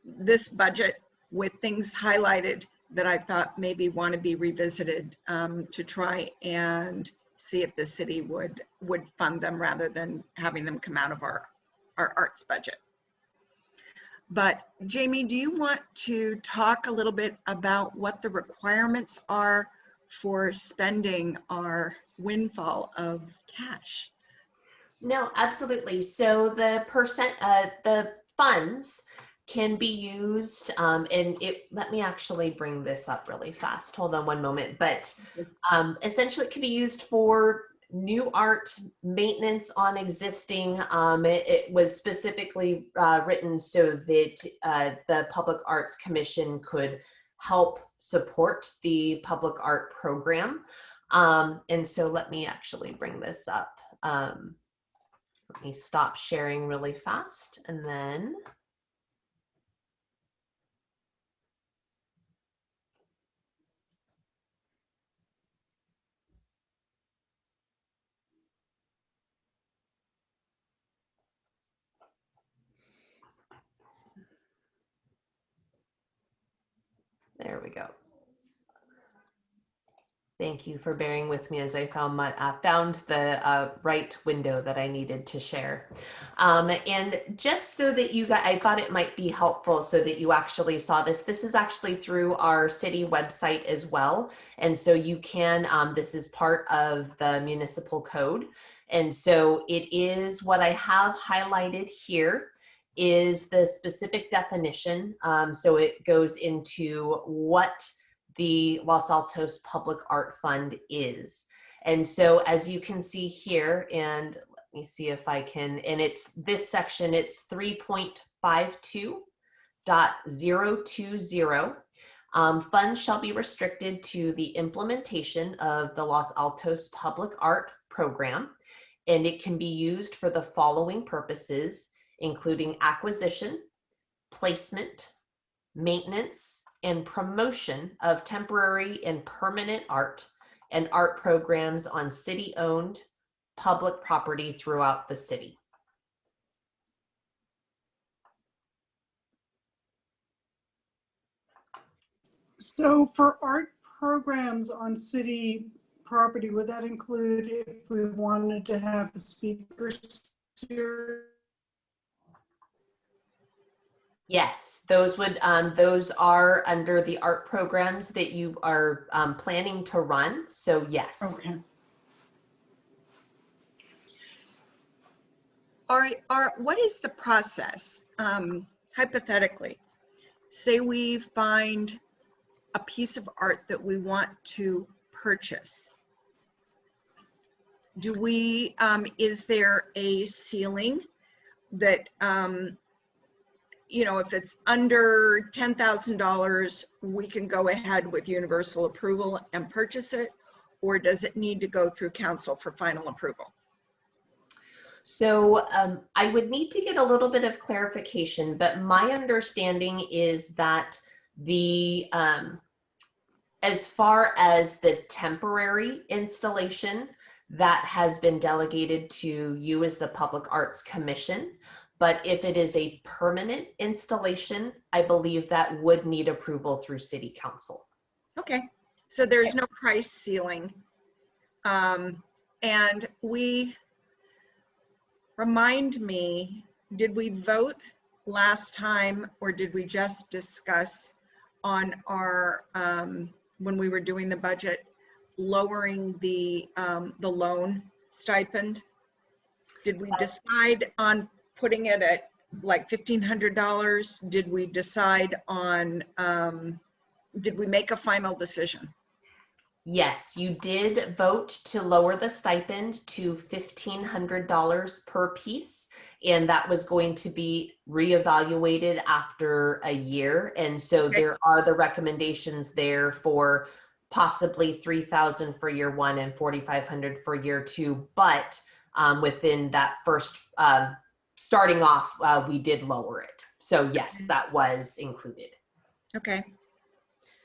this budget with things highlighted that I thought maybe want to be revisited to try and see if the city would fund them rather than having them come out of our arts budget. But Jamie, do you want to talk a little bit about what the requirements are for spending our windfall of cash? No, absolutely. So the funds can be used, let me actually bring this up really fast. Hold on one moment. But essentially it can be used for new art, maintenance on existing. It was specifically written so that the Public Arts Commission could help support the public art program. And so let me actually bring this up. Let me stop sharing really fast, and then there we go. Thank you for bearing with me as I found the right window that I needed to share. And just so that you guys, I thought it might be helpful so that you actually saw this. This is actually through our city website as well. And so you can, this is part of the municipal code. And so it is what I have highlighted here is the specific definition. So it goes into what the Los Altos Public Art Fund is. And so as you can see here, and let me see if I can, and it's this section, it's 3.52.020. Funds shall be restricted to the implementation of the Los Altos Public Art Program, and it can be used for the following purposes, including acquisition, placement, maintenance, and promotion of temporary and permanent art and art programs on city-owned public property throughout the city. So for art programs on city property, would that include if we wanted to have a speaker series? Yes, those are under the art programs that you are planning to run. So yes. Okay. What is the process? Hypothetically, say we find a piece of art that we want to purchase. Do we, is there a ceiling that, you know, if it's under $10,000, we can go ahead with universal approval and purchase it, or does it need to go through council for final approval? So I would need to get a little bit of clarification, but my understanding is that the, as far as the temporary installation, that has been delegated to you as the Public Arts Commission. But if it is a permanent installation, I believe that would need approval through City Council. Okay, so there's no price ceiling And remind me, did we vote last time or did we just discuss on our, when we were doing the budget, lowering the loan stipend? Did we decide on putting it at like $1,500? Did we decide on, did we make a final decision? Yes, you did vote to lower the stipend to $1,500 per piece, and that was going to be reevaluated after a year. And so Okay. there are the recommendations there for possibly $3,000 for year one and $4,500 for year two. But within that first starting off, we did lower it. So yes, that was included. Okay.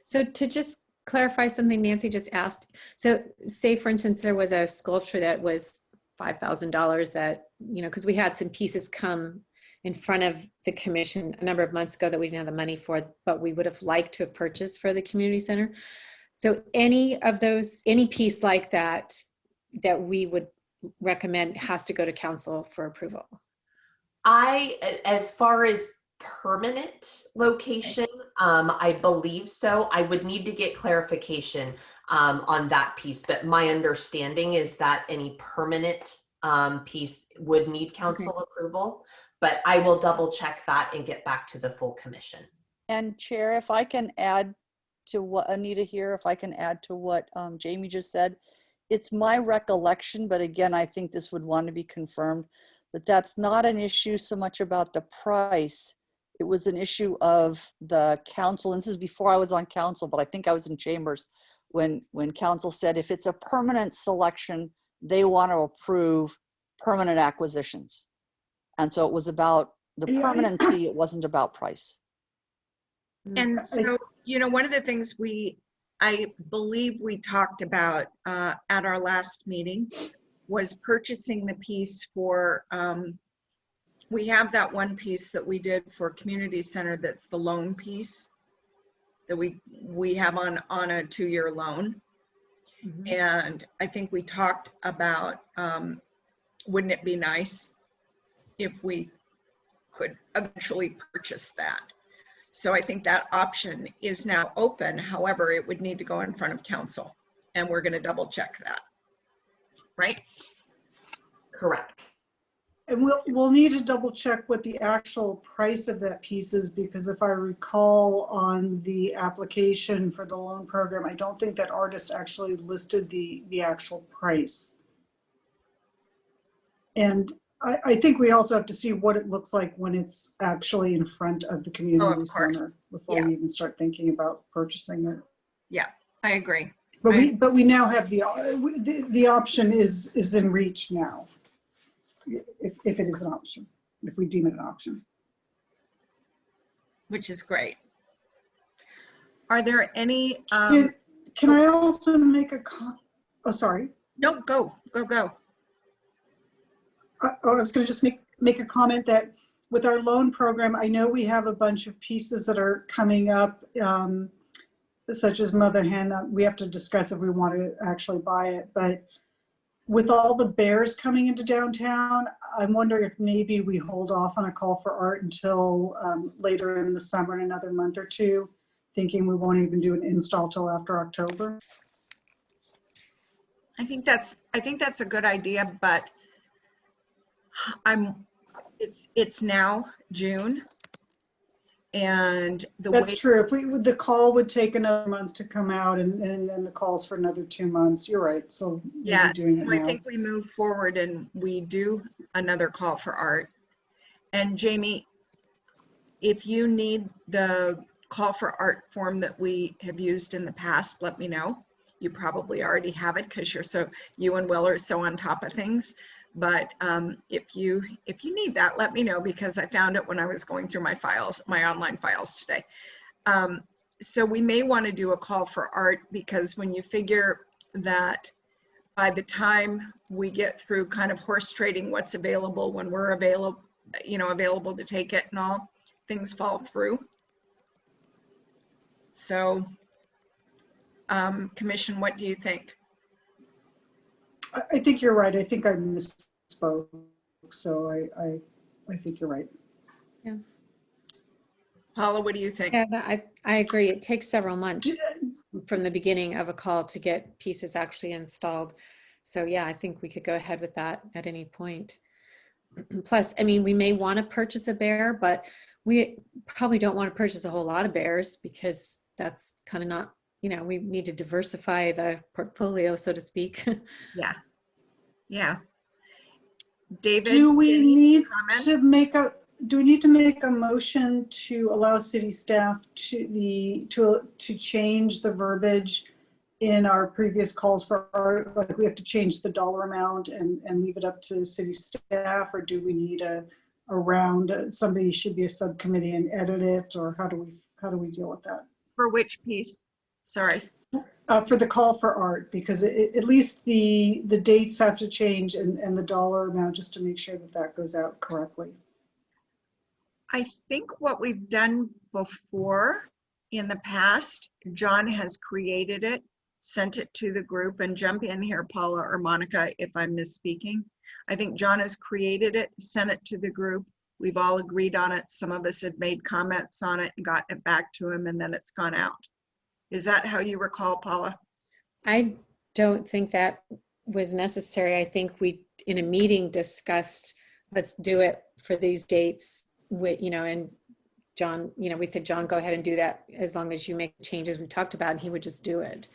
So to just clarify something Nancy just asked. So say, for instance, there was a sculpture that was $5,000 that, you know, because we had some pieces come in front of the commission a number of months ago that we didn't have the money for, but we would have liked to have purchased for the community center. So any of those, any piece like that, that we would recommend has to go to council for approval. As far as permanent location, I believe so. I would need to get clarification on that piece, but my understanding is that any permanent piece would need council approval, but I will double check that and get back to the full commission. And Chair, if I can add to what Anita here, if I can add to what Jamie just said, it's my recollection, but again, I think this would want to be confirmed, that that's not an issue so much about the price. It was an issue of the council, and this is before I was on council, but I think I was in chambers when council said if it's a permanent selection, they want to approve permanent acquisitions. And so it was about the permanency, it wasn't about price. And so, you know, one of the things I believe we talked about at our last meeting was purchasing the piece for, we have that one piece that we did for community center that's the loan piece that we have on a 2-year loan. Mm-hmm. And I think we talked about, wouldn't it be nice if we could eventually purchase that? So I think that option is now open. However, it would need to go in front of council, and we're going to double check that, right? Correct. And we'll need to double check what the actual price of that piece is, because if I recall on the application for the loan program, I don't think that artist actually listed the actual price. And I think we also have to see what it looks like when it's actually in front of the community center before we even start thinking about purchasing it. Yeah, I agree. But we now have the option is in reach now. If it is an option, if we deem it an option. Which is great. Are there any? Can I also make a comment? Oh, sorry. No, go. I was going to just make a comment that with our loan program, I know we have a bunch of pieces that are coming up, such as Mother Hen. We have to discuss if we want to actually buy it, but with all the bears coming into downtown, I'm wondering if maybe we hold off on a call for art until later in the summer, in another month or two, thinking we won't even do an install till after October. I think that's a good idea, but it's now June, and that's true. If the call would take another month to come out, and then the calls for another 2 months. You're right. So yeah, so I think we move forward and we do another call for art. And Jamie, if you need the call for art form that we have used in the past, let me know. You probably already have it because you and Will are so on top of things. But if you need that, let me know, because I found it when I was going through my online files today. So we may want to do a call for art, because when you figure that by the time we get through kind of horse trading what's available, when we're available to take it and all, things fall through. So commission, what do you think? I think you're right. I think I misspoke. So I think you're right. Paula, what do you think? Yeah, no, I agree. It takes several months from the beginning of a call to get pieces actually installed. So yeah, I think we could go ahead with that at any point. Plus, I mean, we may want to purchase a bear, but we probably don't want to purchase a whole lot of bears because that's kind of not, you know, we need to diversify the portfolio, so to speak. Yeah. Yeah. David, Do we any need comments? to make a do we need to make a motion to allow city staff to change the verbiage in our previous calls for art? Like we have to change the dollar amount and leave it up to city staff, or do we need a round? Somebody should be a subcommittee and edit it, or how do we deal with that? For which piece? Sorry. For the call for art, because at least the dates have to change and the dollar amount, just to make sure that that goes out correctly. I think what we've done before in the past, John has created it, sent it to the group, and jump in here, Paula or Monica, if I'm misspeaking. I think John has created it, sent it to the group. We've all agreed on it. Some of us have made comments on it and gotten it back to him, and then it's gone out. Is that how you recall, Paula? I don't think that was necessary. I think we, in a meeting, discussed, let's do it for these dates with, you know, and John, you know, we said, John, go ahead and do that as long as you make changes we talked about, and he would just do it.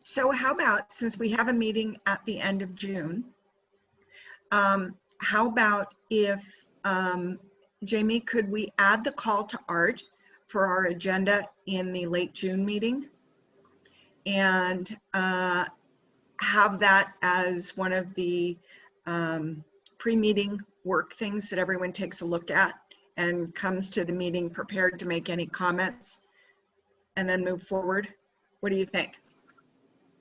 So how about, since we have a meeting at the end of June, how about if, Jamie, could we add the call to art for our agenda in the late June meeting and have that as one of the pre-meeting work things that everyone takes a look at and comes to the meeting prepared to make any comments and then move forward? What do you think?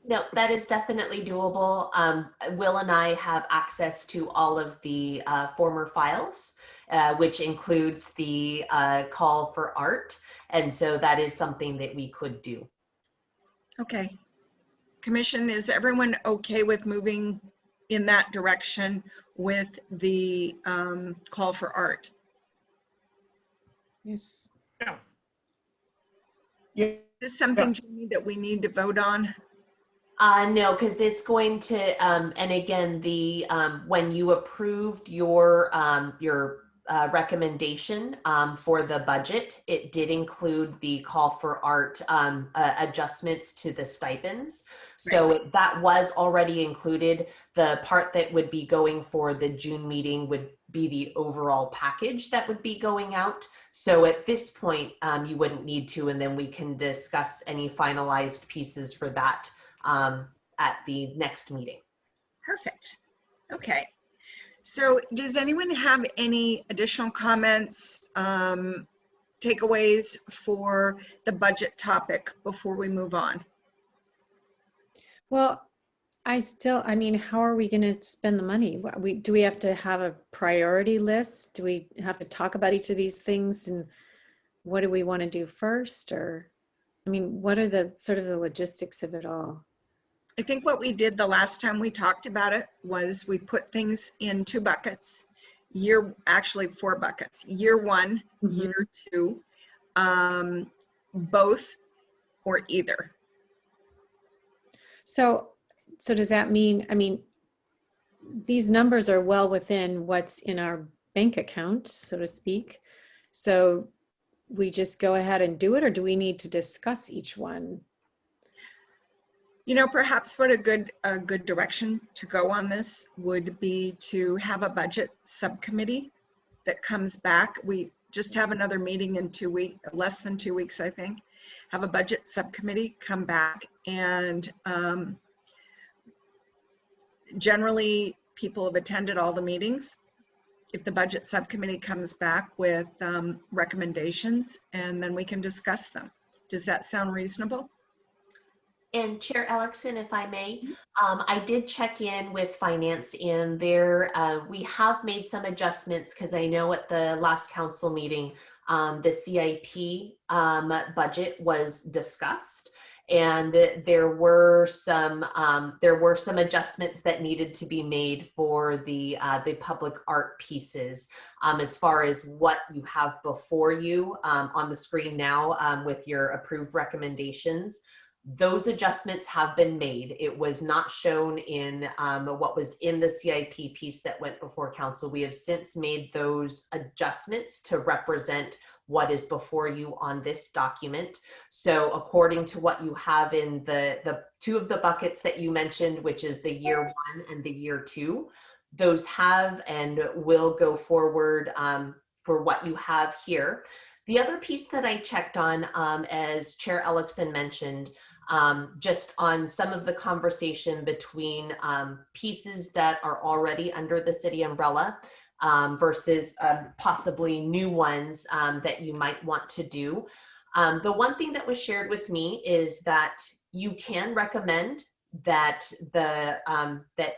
No, that is definitely doable. Will and I have access to all of the former files, which includes the call for art. And so that is something that we could do. Okay. Commission, is everyone okay with moving in that direction with the call for art? Yes. Yeah. Yeah. Is this something, Yes. Jamie, that we need to vote on? No, because it's going to, and again, the when you approved your recommendation for the budget, it did include the call for art adjustments to the stipends. So that was already included. The part that would be going for the June meeting would be the overall package that would be going out. So at this point, you wouldn't need to, and then we can discuss any finalized pieces for that at the next meeting. Perfect. Okay. So does anyone have any additional comments, takeaways for the budget topic before we move on? Well, I mean, how are we going to spend the money? Do we have to have a priority list? Do we have to talk about each of these things? And what do we want to do first? Or, I mean, what are the sort of the logistics of it all? I think what we did the last time we talked about it was we put things in 2 buckets, actually 4 buckets, year 1, year 2, both or either. So does that mean, I mean, these numbers are well within what's in our bank account, so to speak. So we just go ahead and do it, or do we need to discuss each one? You know, perhaps what a good direction to go on this would be to have a budget subcommittee that comes back. We just have another meeting in 2 weeks, less than 2 weeks, I think. Have a budget subcommittee come back, and generally people have attended all the meetings. If the budget subcommittee comes back with recommendations, and then we can discuss them. Does that sound reasonable? And Chair Ellickson, if I may, I did check in with finance in there. We have made some adjustments because I know at the last council meeting, the CIP budget was discussed. And there were some adjustments that needed to be made for the public art pieces, as far as what you have before you on the screen now with your approved recommendations. Those adjustments have been made. It was not shown in what was in the CIP piece that went before council. We have since made those adjustments to represent what is before you on this document. So according to what you have in the two of the buckets that you mentioned, which is the year 1 and the year 2, those have and will go forward for what you have here. The other piece that I checked on, as Chair Ellickson mentioned, just on some of the conversation between pieces that are already under the city umbrella versus possibly new ones that you might want to do. The one thing that was shared with me is that you can recommend that that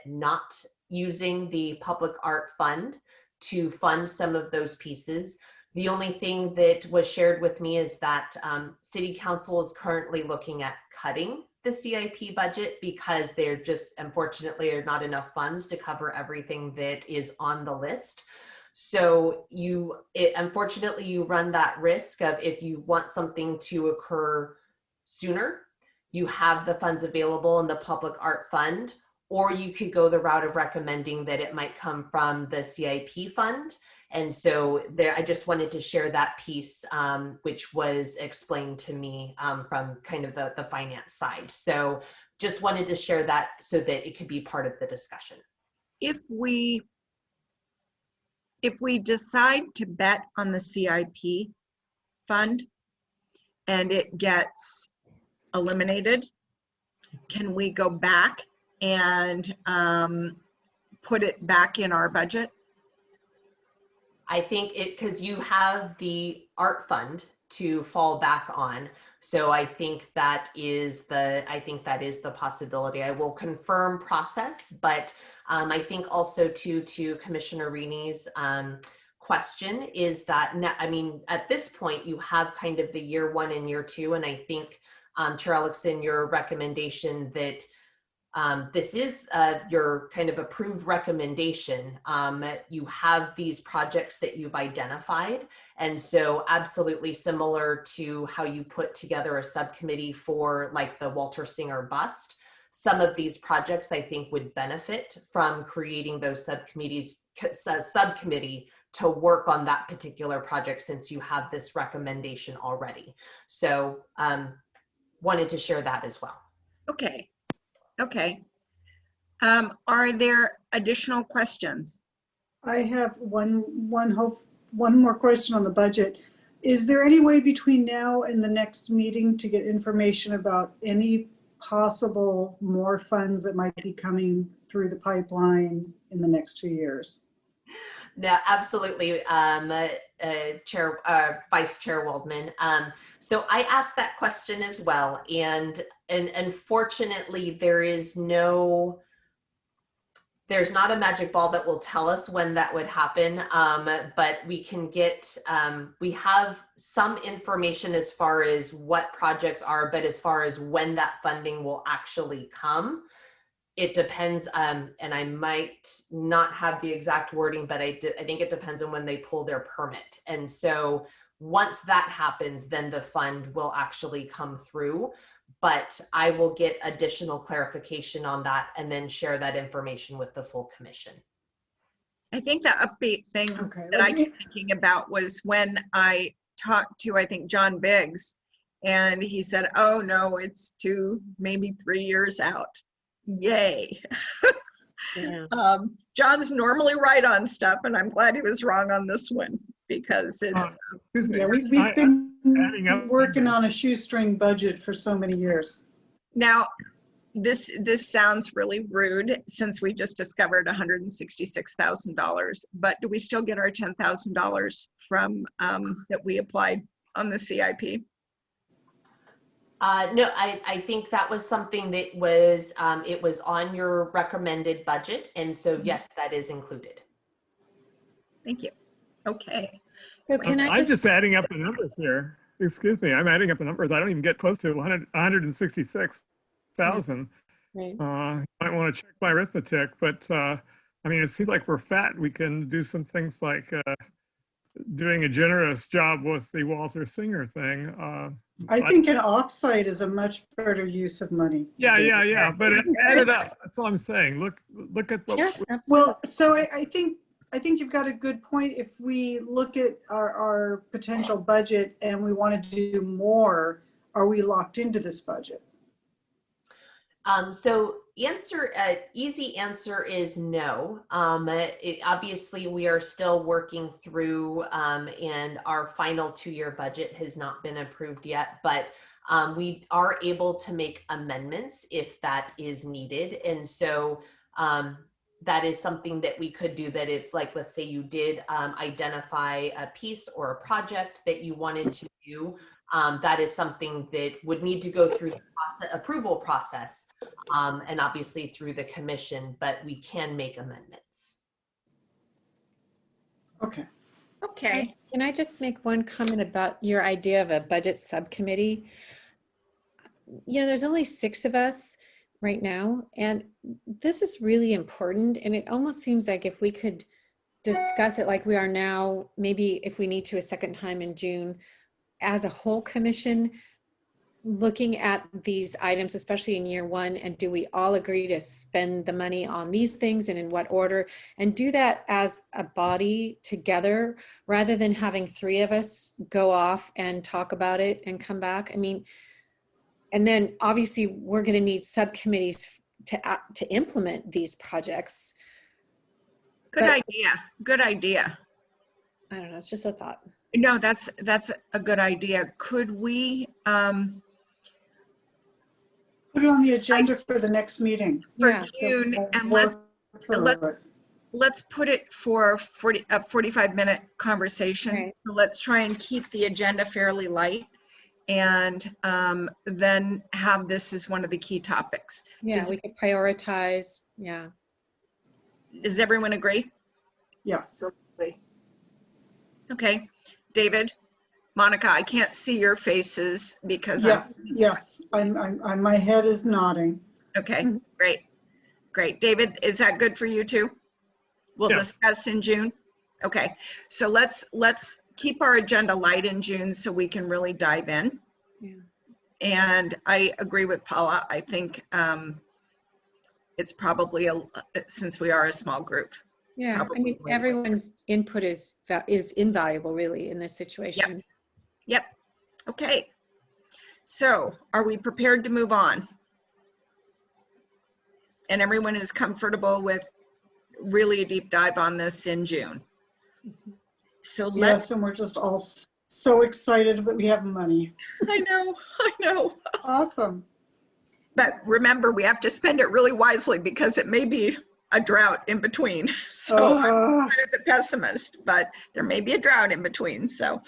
not using the public art fund to fund some of those pieces. The only thing that was shared with me is that City Council is currently looking at cutting the CIP budget because there just unfortunately are not enough funds to cover everything that is on the list. So unfortunately you run that risk of, if you want something to occur sooner, you have the funds available in the public art fund, or you could go the route of recommending that it might come from the CIP fund. And so I just wanted to share that piece, which was explained to me from kind of the finance side. So just wanted to share that so that it could be part of the discussion. If we decide to bet on the CIP fund and it gets eliminated, can we go back and put it back in our budget? I think because you have the art fund to fall back on. So I think that is the possibility. I will confirm process, but I think also to Commissioner Rini's question is that, I mean, at this point you have kind of the year 1 and year 2. And I think Chair Ellickson, your recommendation that this is your kind of approved recommendation. You have these projects that you've identified. And so absolutely similar to how you put together a subcommittee for like the Walter Singer bust, some of these projects I think would benefit from creating those subcommittee to work on that particular project, since you have this recommendation already. So wanted to share that as well. Okay. Okay. Are there additional questions? I have one more question on the budget. Is there any way between now and the next meeting to get information about any possible more funds that might be coming through the pipeline in the next 2 years? No, absolutely, Vice Chair Waldman. So I asked that question as well, and unfortunately, there's not a magic ball that will tell us when that would happen. But we can get, we have some information as far as what projects are, but as far as when that funding will actually come, it depends, and I might not have the exact wording, but I think it depends on when they pull their permit. And so once that happens, then the fund will actually come through. But I will get additional clarification on that and then share that information with the full commission. I think the upbeat thing that I keep thinking about was when I talked to, I think, John Biggs, and he said, oh no, it's maybe 3 years out. Yay. Yeah. John's normally right on stuff, and I'm glad he was wrong on this one, because it's yeah, we've been working on a shoestring budget for so many years. Now this sounds really rude, since we just discovered $166,000, but do we still get our $10,000 from that we applied on the CIP? No, I think that was something that was, it was on your recommended budget. And so yes, that is included. Thank you. Okay. So can I'm just adding up the numbers here. excuse me, I'm adding up the numbers. I don't even get close to 166,000. Right. You might want to check my arithmetic, but I mean, it seems like we're fat. We can do some things like doing a generous job with the Walter Singer thing. I think an offsite is a much better use of money. Yeah. But it added up. That's all I'm saying. Look at what. Yeah, absolutely. Well, so I think you've got a good point. If we look at our potential budget and we want to do more, are we locked into this budget? So easy answer is no. Obviously, we are still working through, and our final 2-year budget has not been approved yet, but we are able to make amendments if that is needed. And so that is something that we could do, that if, like, let's say you did identify a piece or a project that you wanted to do, that is something that would need to go through the approval process, and obviously through the commission, but we can make amendments. Okay. Okay. Can I just make one comment about your idea of a budget subcommittee? You know, there's only 6 of us right now, and this is really important. And it almost seems like if we could discuss it like we are now, maybe if we need to a second time in June, as a whole commission, looking at these items, especially in year 1, and do we all agree to spend the money on these things and in what order, and do that as a body together rather than having 3 of us go off and talk about it and come back. I mean, and then obviously we're going to need subcommittees to implement these projects. Good But- idea. Good idea. I don't know, it's just a thought. No, that's a good idea. Could we, Put it on the agenda for the next meeting. for Yeah. June, We'll and work through let's- it. let's put it for a 45-minute conversation. Right. So let's try and keep the agenda fairly light, and then have this as one of the key topics. Yeah, Does- we could prioritize. Yeah. Does everyone agree? Yes. Absolutely. Okay. David, Monica, I can't see your faces because Yes. I'm my head is nodding. Okay, Mhm. great. David, is that good for you too? We'll Yes. discuss in June. Okay, so let's keep our agenda light in June so we can really dive in. Yeah. And I agree with Paula. I think it's probably since we are a small group. Yeah, I Probably mean, way. everyone's input is invaluable, really, in this situation. Yep. Okay. So are we prepared to move on? And everyone is comfortable with really a deep dive on this in June. So let's, Yes, and we're just all so excited that we have money. I know. Awesome. But remember, we have to spend it really wisely because it may be a drought in between. So I'm kind of the pessimist, but there may be a drought in between. So,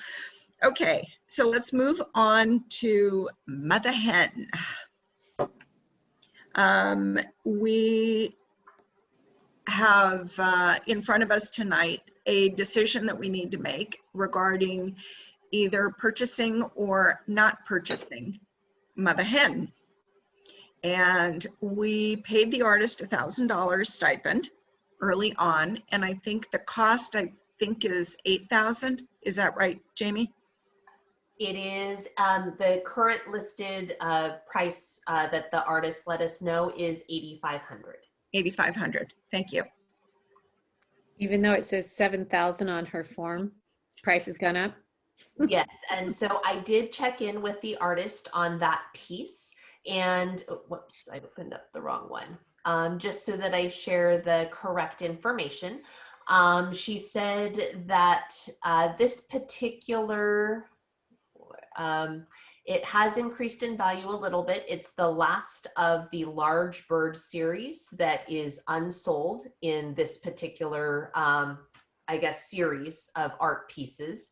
okay. So let's move on to Mother Hen. We have in front of us tonight a decision that we need to make regarding either purchasing or not purchasing Mother Hen. And we paid the artist $1,000 stipend early on, and I think the cost is $8,000. Is that right, Jamie? It is the current listed price that the artist let us know is $8,500. $8,500. Thank you. Even though it says 7,000 on her form, price has gone up. Yes, and so I did check in with the artist on that piece, and whoops, I opened up the wrong one. Just so that I share the correct information. She said that this particular, it has increased in value a little bit. It's the last of the large bird series that is unsold in this particular, I guess, series of art pieces.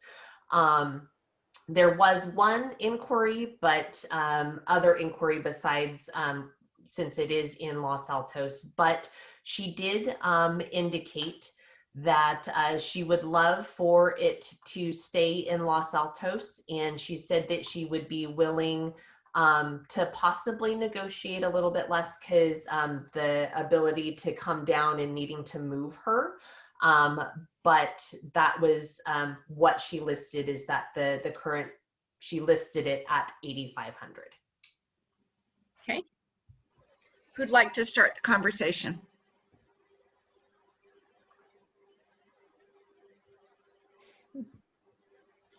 There was one inquiry, but other inquiry besides, since it is in Los Altos, but she did indicate that she would love for it to stay in Los Altos, and she said that she would be willing to possibly negotiate a little bit less because the ability to come down and needing to move her. But that was what she listed, is that the current, she listed it at 8,500. Okay. Who'd like to start the conversation?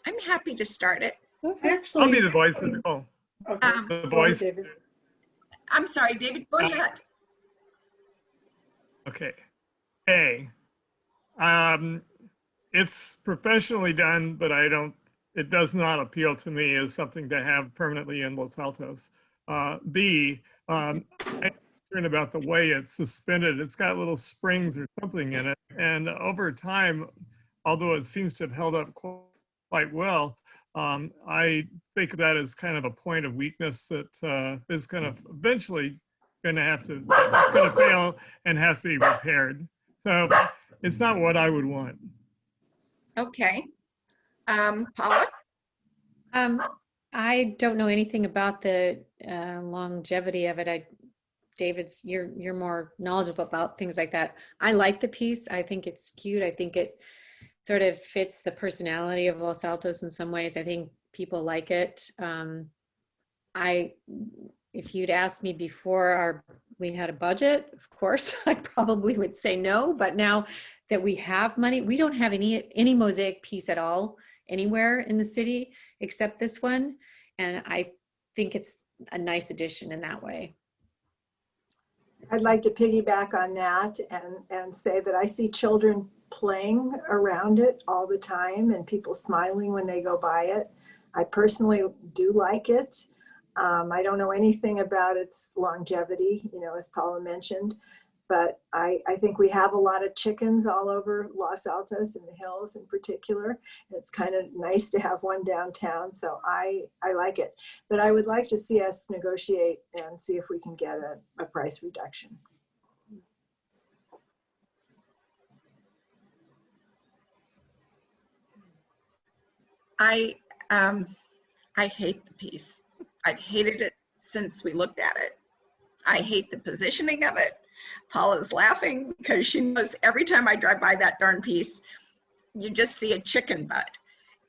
I'm happy to start it. Actually, I'll be the voice of the call. okay. The Go ahead, voice. David. I'm sorry, David, go ahead. Okay. A. It's professionally done, but it does not appeal to me as something to have permanently in Los Altos. B. I'm concerned about the way it's suspended. It's got little springs or something in it. And over time, although it seems to have held up quite well, I think of that as kind of a point of weakness that is kind of eventually going to fail and have to be repaired. So it's not what I would want. Okay. Paula? I don't know anything about the longevity of it. You're more knowledgeable about things like that. I like the piece. I think it's cute. I think it sort of fits the personality of Los Altos in some ways. I think people like it. If you'd asked me before we had a budget, of course, I probably would say no. But now that we have money, we don't have any mosaic piece at all anywhere in the city except this one. And I think it's a nice addition in that way. I'd like to piggyback on that and say that I see children playing around it all the time and people smiling when they go by it. I personally do like it. I don't know anything about its longevity, as Paula mentioned, but I think we have a lot of chickens all over Los Altos and the hills in particular. It's kind of nice to have one downtown, so I like it. But I would like to see us negotiate and see if we can get a price reduction. I hate the piece. I've hated it since we looked at it. I hate the positioning of it. Paula's laughing because she knows every time I drive by that darn piece, you just see a chicken butt.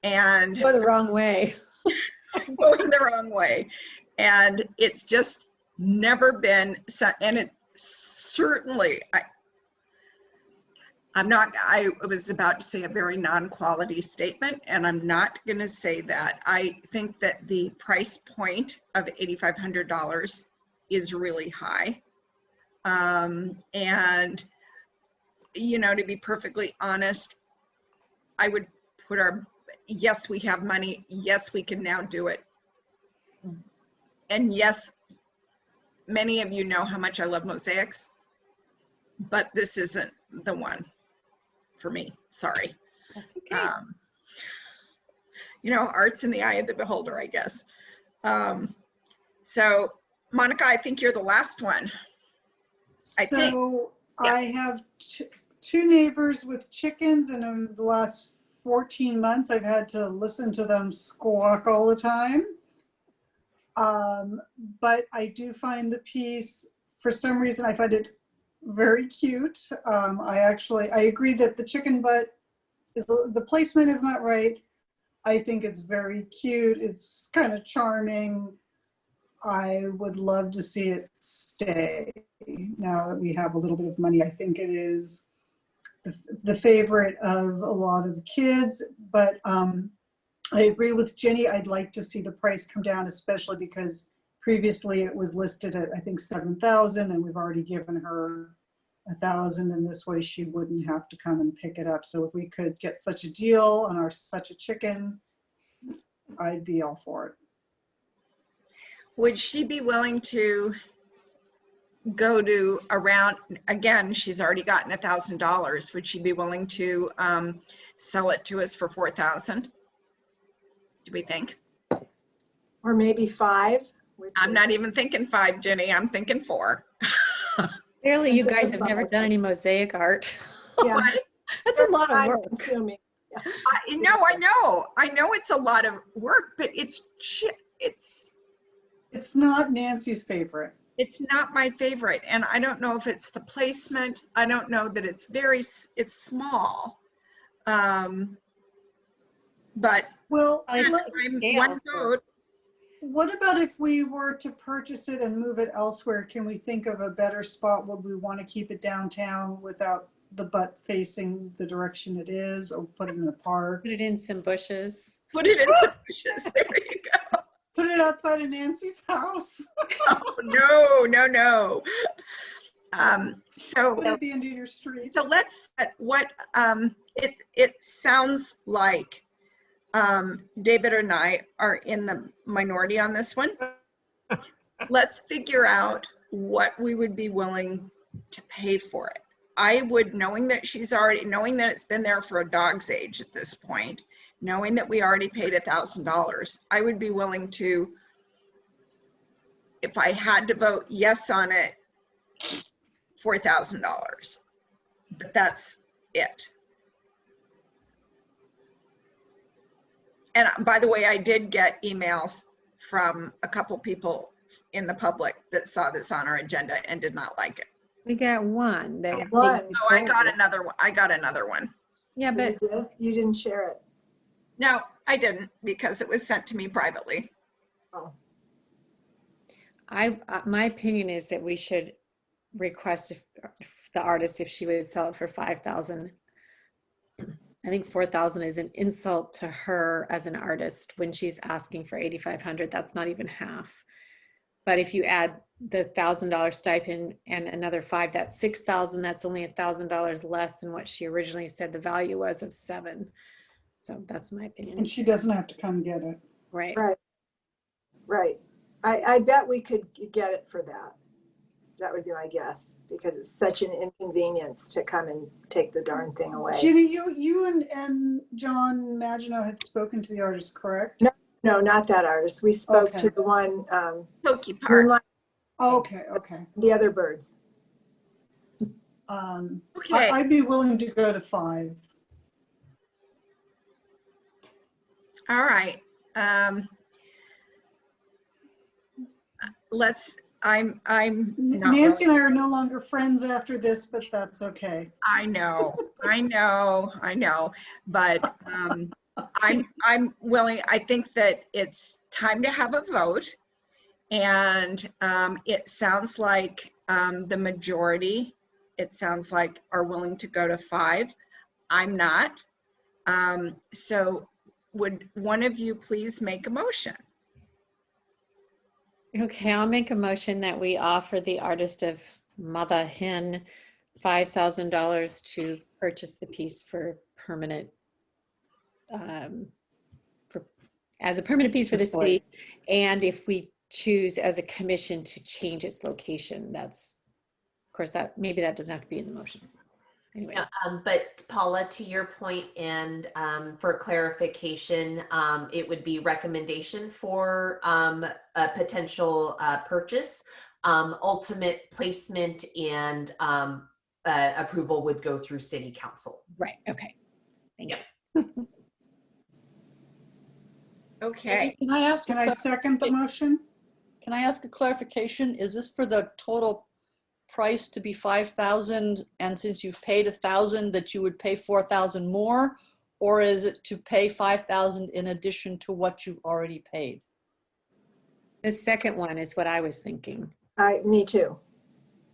And Go the wrong way. going the wrong way. And it's just never been, and it certainly, I was about to say a very non-quality statement, and I'm not going to say that. I think that the price point of $8,500 is really high. And, to be perfectly honest, I would put yes, we have money. Yes, we can now do it. And yes, many of you know how much I love mosaics, but this isn't the one for me. Sorry. That's okay. Art's in the eye of the beholder, I guess. So Monica, I think you're the last one. I have two neighbors with chickens, and in the last 14 months, I've had to listen to them squawk all the time. But I do find the piece, for some reason, I find it very cute. I agree that the chicken butt, the placement is not right. I think it's very cute. It's kind of charming. I would love to see it stay. Now that we have a little bit of money, I think it is the favorite of a lot of kids, but I agree with Jenny. I'd like to see the price come down, especially because previously it was listed at, I think, 7,000, and we've already given her 1,000, and this way she wouldn't have to come and pick it up. So if we could get such a deal on such a chicken, I'd be all for it. Would she be willing to go to around, again, she's already gotten $1,000. Would she be willing to sell it to us for 4,000? Do we think? Or maybe 5. I'm not even thinking 5, Jenny. I'm thinking 4. Clearly, you guys have never done any mosaic art. Yeah. That's a lot of work. Consuming. I know it's a lot of work, but it's It's not Nancy's favorite. it's not my favorite. And I don't know if it's the placement. I don't know that it's small. But Well, It's I'm scale one for- vote. what about if we were to purchase it and move it elsewhere? Can we think of a better spot? Would we want to keep it downtown without the butt facing the direction it is, or put it in a park? Put it in some bushes. Put it in some bushes. There you go. Put it outside of Nancy's house. Oh, no. So Put it at the end of your street. So let's, it sounds like David and I are in the minority on this one. Let's figure out what we would be willing to pay for it. I would, knowing that it's been there for a dog's age at this point, knowing that we already paid $1,000, I would be willing to, if I had to vote yes on it, $4,000, but that's it. And by the way, I did get emails from a couple people in the public that saw this on our agenda and did not like it. We got one. That One. Oh, I got another one. Yeah, but You didn't share it. No, I didn't, because it was sent to me privately. Oh, my opinion is that we should request if the artist, if she would sell it for 5,000. I think 4,000 is an insult to her as an artist when she's asking for 8,500. That's not even half. But if you add the $1,000 stipend and another 5, that's 6,000. That's only $1,000 less than what she originally said the value was of 7. So that's my opinion. And she doesn't have to come get it. Right. right. I bet we could get it for that. That would be my guess, because it's such an inconvenience to come and take the darn thing away. Ginny, you and John Maginot had spoken to the artist, correct? No, not that artist. We spoke to the one, Pokey Park. Moonlight, Okay. the other birds. Okay. I'd be willing to go to 5. All right. I'm not Nancy really- and I are no longer friends after this, but that's okay. I know, but I'm willing. I think that it's time to have a vote, and it sounds like the majority, it sounds like, are willing to go to 5. I'm not. So would one of you please make a motion? Okay, I'll make a motion that we offer the artist of Mother Hen $5,000 to purchase the piece for permanent, as a permanent piece for the city. And if we choose as a commission to change its location, that's, of course, that maybe that doesn't have to be in the motion. Anyway. Yeah, but Paula, to your point, and for clarification, it would be recommendation for a potential purchase. Ultimate placement and approval would go through City Council. Right. Okay. Thank you. Okay. Can I ask? Can I second the motion? Can I ask a clarification? Is this for the total price to be 5,000, and since you've paid 1,000 that you would pay 4,000 more, or is it to pay 5,000 in addition to what you've already paid? The second one is what I was thinking. Me too.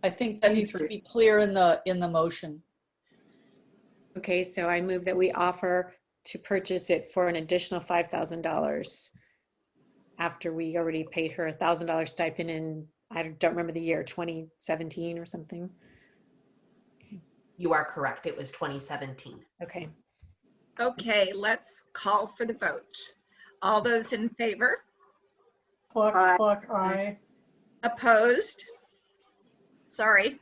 I think that needs to be clear in the motion. Okay, so I move that we offer to purchase it for an additional $5,000 after we already paid her $1,000 stipend in, I don't remember the year, 2017 or something. You are correct. It was 2017. Okay. Okay, let's call for the vote. All those in favor? Cluck, Aye. cluck, aye. Opposed? Sorry.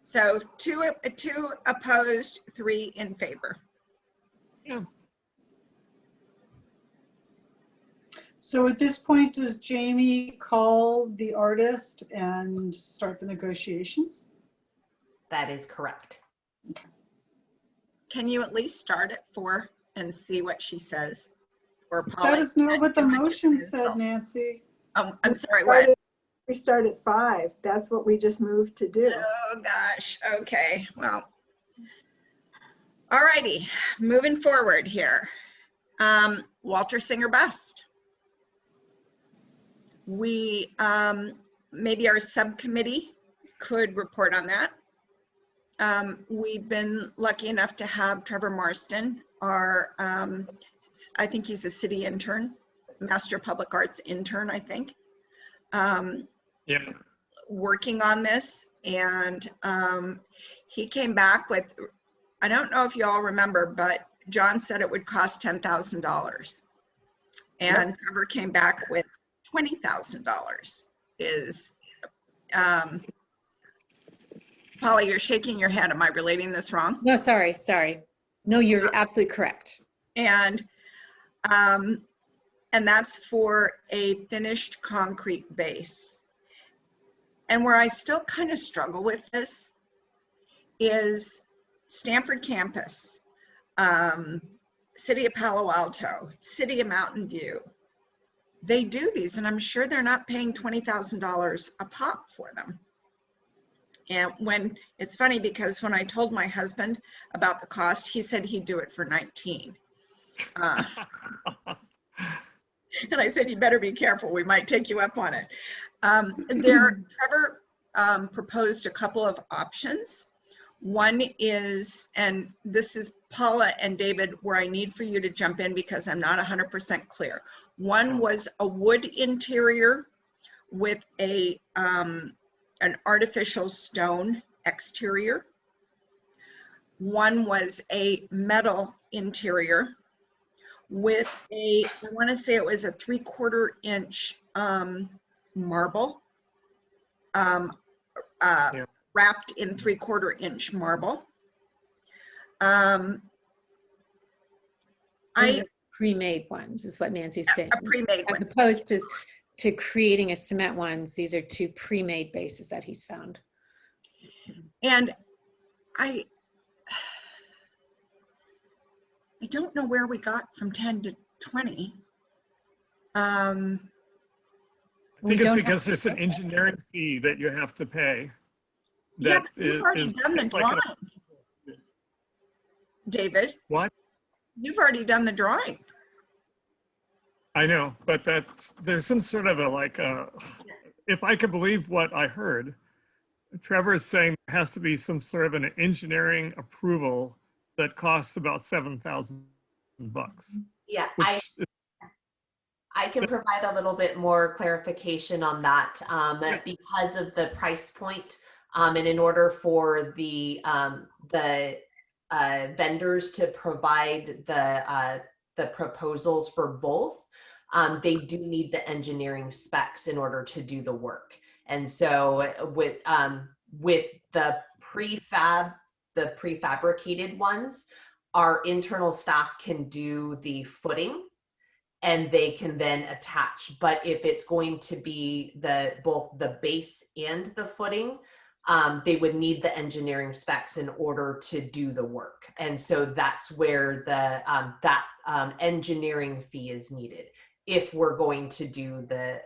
So two opposed, 3 in favor. So at this point, does Jamie call the artist and start the negotiations? That is correct. Can you at least start at 4 and see what she says? Or Paula? That is not what the you might get motion the said, info. Nancy. I'm sorry, what? We start at 5. That's what we just moved to do. Oh, gosh. Okay, well. All righty, moving forward here. Walter Singer Bust. We, maybe our subcommittee could report on that. We've been lucky enough to have Trevor Marston, our, I think he's a city intern, Master Public Arts intern, I think. Yeah. Working on this, and he came back with, I don't know if you all remember, but John said it would cost $10,000, and Trevor came back with $20,000. Is Paula, you're shaking your head. Am I relating this wrong? No, sorry. No, you're absolutely correct. And that's for a finished concrete base. And where I still kind of struggle with this is Stanford campus, City of Palo Alto, City of Mountain View. They do these, and I'm sure they're not paying $20,000 a pop for them. And when it's funny, because when I told my husband about the cost, he said he'd do it for 19. And I said, you better be careful. We might take you up on it. Trevor proposed a couple of options. One is, and this is Paula and David, where I need for you to jump in because I'm not 100% clear. One was a wood interior with a an artificial stone exterior. One was a metal interior with a, I want to say it was a 3/4 inch marble, wrapped in 3/4 inch marble. Those are pre-made ones is what Nancy's saying. A pre-made one. As opposed to creating a cement ones, these are 2 pre-made bases that he's found. And I don't know where we got from 10 to 20. I think it's because there's an engineering fee that you have to pay. Yeah, but you've already done the drawing, David. What? You've already done the drawing. I know, but there's some sort of if I could believe what I heard, Trevor is saying there has to be some sort of an engineering approval that costs about $7,000. Yeah, Which I can provide a little bit more clarification on that because of the price point, and in order for the vendors to provide the proposals for both, they do need the engineering specs in order to do the work. And so with the prefabricated ones, our internal staff can do the footing and they can then attach. But if it's going to be both the base and the footing, they would need the engineering specs in order to do the work. And so that's where that engineering fee is needed if we're going to do the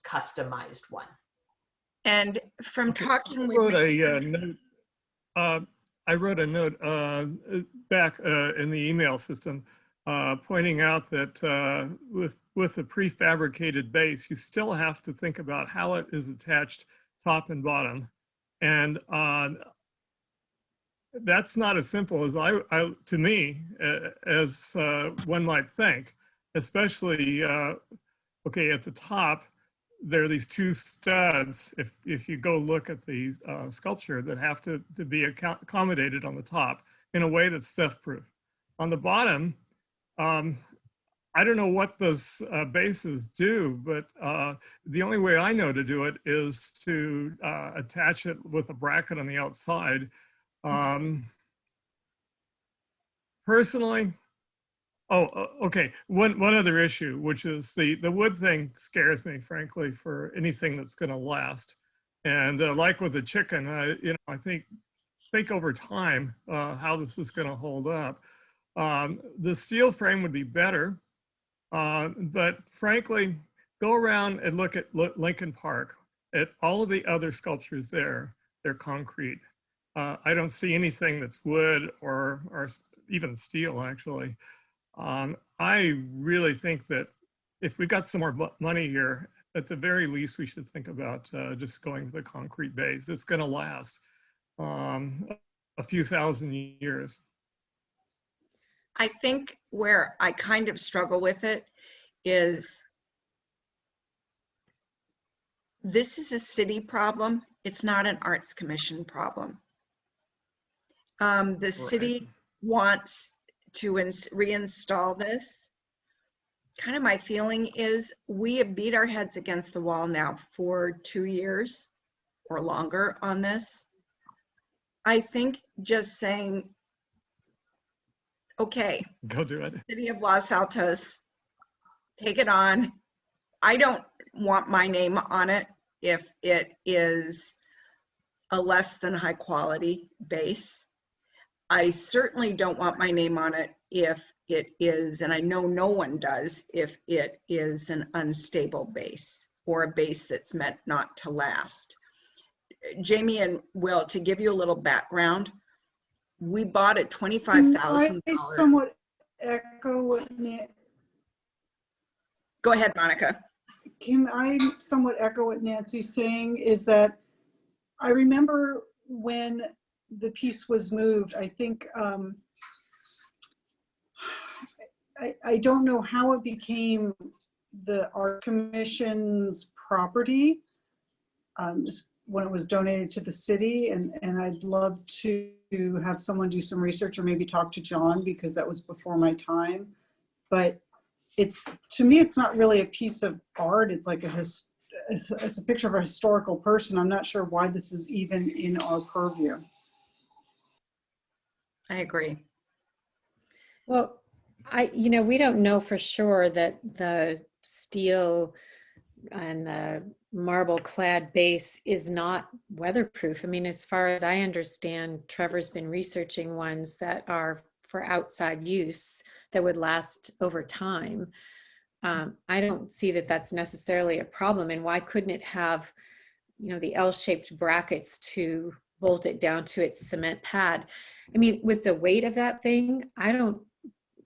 customized one. And from talking with I wrote a note back in the email system pointing out that with the prefabricated base, you still have to think about how it is attached top and bottom. And that's not as simple as to me, as one might think, especially, okay, at the top, there are these 2 studs, if you go look at the sculpture, that have to be accommodated on the top in a way that's theft-proof. On the bottom, I don't know what those bases do, but the only way I know to do it is to attach it with a bracket on the outside. Personally, okay. One other issue, which is the wood thing scares me, frankly, for anything that's going to last. And like with the chicken, I think over time how this is going to hold up. The steel frame would be better, but frankly, go around and look at Lincoln Park, at all of the other sculptures there. They're concrete. I don't see anything that's wood or even steel, actually. I really think that if we got some more money here, at the very least, we should think about just going with a concrete base. It's going to last a few thousand years. I think where I kind of struggle with it is this is a city problem. It's not an Arts Commission problem. The city wants to reinstall this. Kind of my feeling is we have beat our heads against the wall now for 2 years or longer on this. I think just saying, okay, go do it. City of Los Altos, take it on. I don't want my name on it if it is a less than high quality base. I certainly don't want my name on it if it is, and I know no one does, if it is an unstable base or a base that's meant not to last. Jamie and Will, to give you a little background, we bought a $25,000. I somewhat echo what Go ahead, Monica. Can I somewhat echo what Nancy's saying, is that I remember when the piece was moved, I think, I don't know how it became the Art Commission's property, just when it was donated to the city, and I'd love to have someone do some research or maybe talk to John, because that was before my time. But to me, it's not really a piece of art. It's like it's a picture of a historical person. I'm not sure why this is even in our purview. I agree. Well, we don't know for sure that the steel and the marble clad base is not weatherproof. I mean, as far as I understand, Trevor's been researching ones that are for outside use that would last over time. I don't see that that's necessarily a problem. And why couldn't it have, the L-shaped brackets to bolt it down to its cement pad? I mean, with the weight of that thing, I don't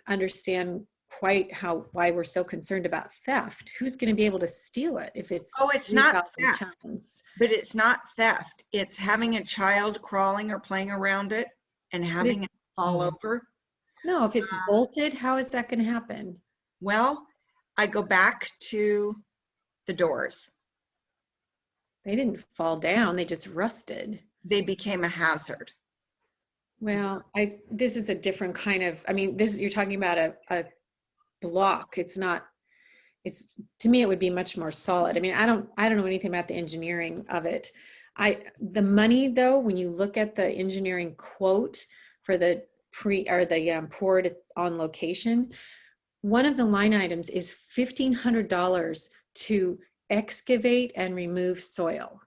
understand quite why we're so concerned about theft. Who's going to be able to steal it if it's it's not 3,000 theft, pounds? but it's not theft. It's having a child crawling or playing around it and having it fall over. No, if it's bolted, how is that going to happen? Well, I go back to the doors. They didn't fall down, they just rusted. They became a hazard. Well, this is a different kind of, you're talking about a block. It's not, to me, it would be much more solid. I mean, I don't know anything about the engineering of it. The money though, when you look at the engineering quote for the poured on location, one of the line items is $1,500 to excavate and remove soil.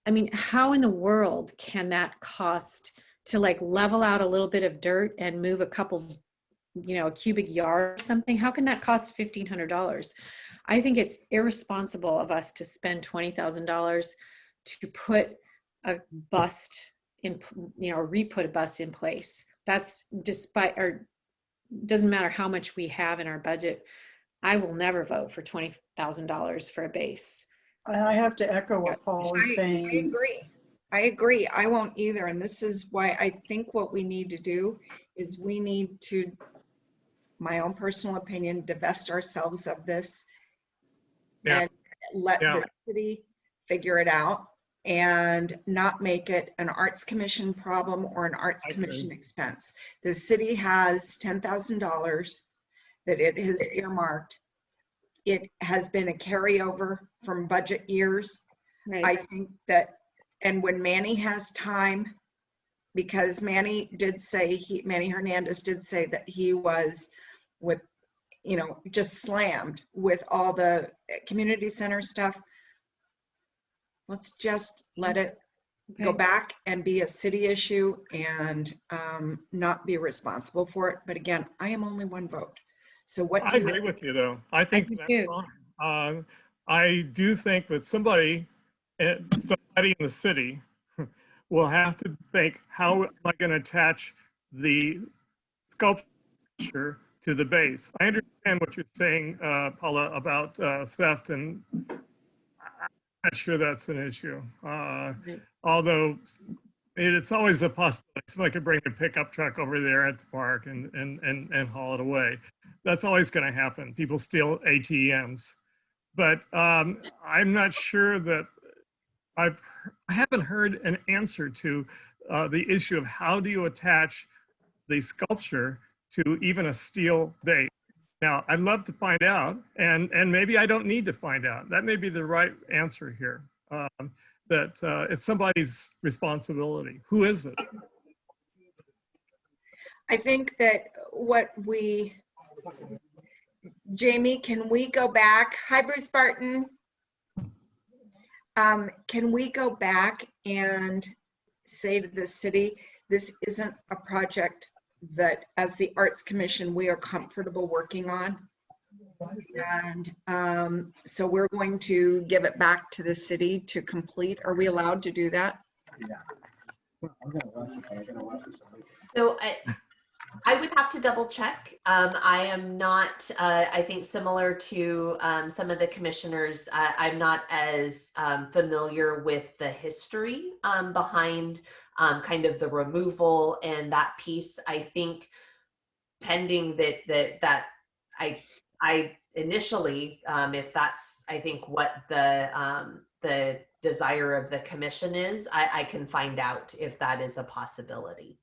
I mean, how in the world can that cost to level out a little bit of dirt and move a couple, a cubic yard or something? How can that cost $1,500? I think it's irresponsible of us to spend $20,000 to put a bust in, or re-put a bust in place. That's doesn't matter how much we have in our budget. I will never vote for $20,000 for a base. I have to echo what Paul is saying. I agree. I won't either. And this is why I think what we need to do is we need to, my own personal opinion, divest ourselves of this and let the city figure it out and not make it an Arts Commission problem or an Arts Commission expense. The city has $10,000 that it has earmarked. It has been a carryover from budget years. Right. I think that, and when Manny has time, because Manny Hernandez did say that he was with, just slammed with all the community center stuff. Let's just let it go Okay. back and be a city issue and not be responsible for it. But again, I am only one vote. So what I do you, agree with you, though. I think do that's too. fine. I do think that somebody in the city will have to think, how am I going to attach the sculpture to the base? I understand what you're saying, Paula, about theft, and I'm not sure that's an issue. Although it's always a possibility. Somebody could bring a pickup truck over there at the park and haul it away. That's always going to happen. People steal ATMs. But I'm not sure that I haven't heard an answer to the issue of how do you attach the sculpture to even a steel base. Now, I'd love to find out, and maybe I don't need to find out. That may be the right answer here, that it's somebody's responsibility. Who is it? I think that Jamie, can we go back? Hi, Bruce Barton. Can we go back and say to the city, this isn't a project that as the Arts Commission, we are comfortable working on? And so we're going to give it back to the city to complete. Are we allowed to do that? So I would have to double check. I am not, I think similar to some of the commissioners, I'm not as familiar with the history behind kind of the removal and that piece. I think pending that I initially, if that's, I think what the desire of the commission is, I can find out if that is a possibility.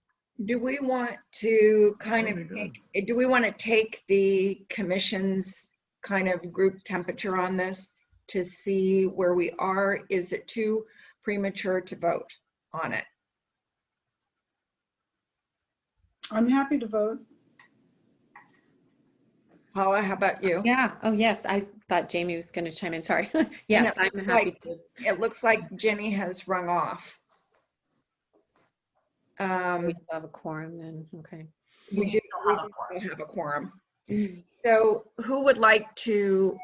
Do we want to kind That'd of be take, do we want to take the commission's kind of group temperature on this to see where we are? Is it too premature to vote on it? I'm happy to vote. Paula, how about you? Yeah. Oh, yes. I thought Jamie was going to chime in. Sorry. Yes, I'm happy to. It looks like Jenny has rung off. We have a quorum then. Okay. We do have a still have a quorum. So who would like to,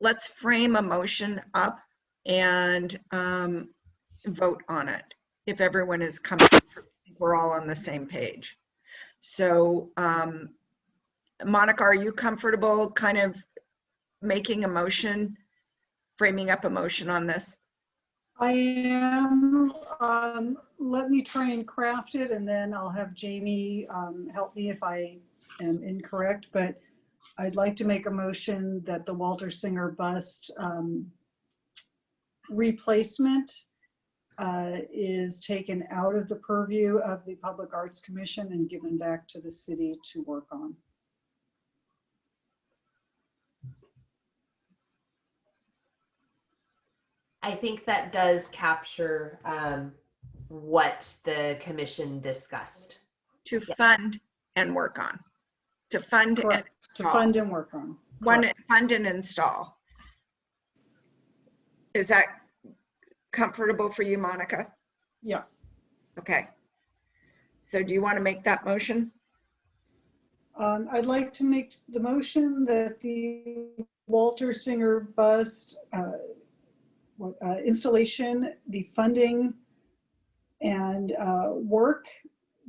let's frame a motion up and vote on it. If everyone is coming, we're all on the same page. So Monica, are you comfortable kind of making a motion, framing up a motion on this? I am. Let me try and craft it, and then I'll have Jamie help me if I am incorrect. But I'd like to make a motion that the Walter Singer bust replacement is taken out of the purview of the Public Arts Commission and given back to the city to work on. I think that does capture what the commission discussed. To fund and work on. To fund and Correct. To fund and work on. fund and install. Is that comfortable for you, Monica? Yes. Okay. So do you want to make that motion? I'd like to make the motion that the Walter Singer bust installation, the funding and work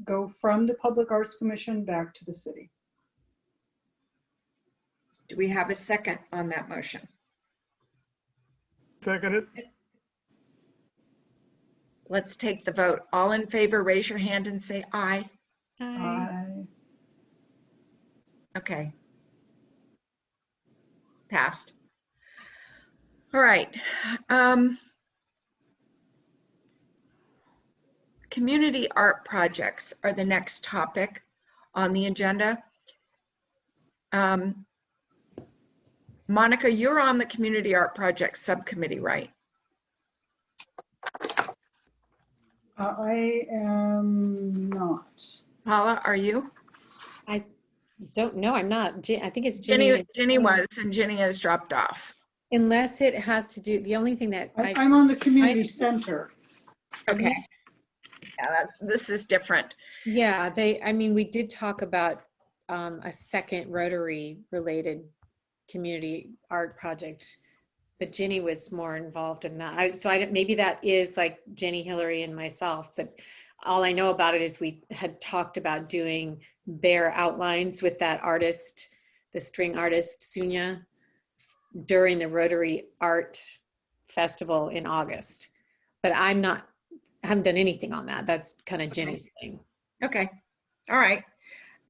go from the Public Arts Commission back to the city. Do we have a second on that motion? Second it. Let's take the vote. All in favor, raise your hand and say aye. Okay. Passed. All right. Community art projects are the next topic on the agenda. Monica, you're on the Community Art Project Subcommittee, right? I am not. Paula, are you? I don't know. I'm not. I think it's Jenny. Jenny was, and Jenny has dropped off. Unless it has to do, the only thing that I'm on the community center. Okay. Yeah, this is different. Yeah, we did talk about a second Rotary related community art project, but Jenny was more involved in that. Maybe that is like Jenny, Hillary, and myself, but all I know about it is we had talked about doing bare outlines with that artist, the string artist, Sunya, during the Rotary Art Festival in August. But I haven't done anything on that. That's kind of Jenny's thing. Okay. All right.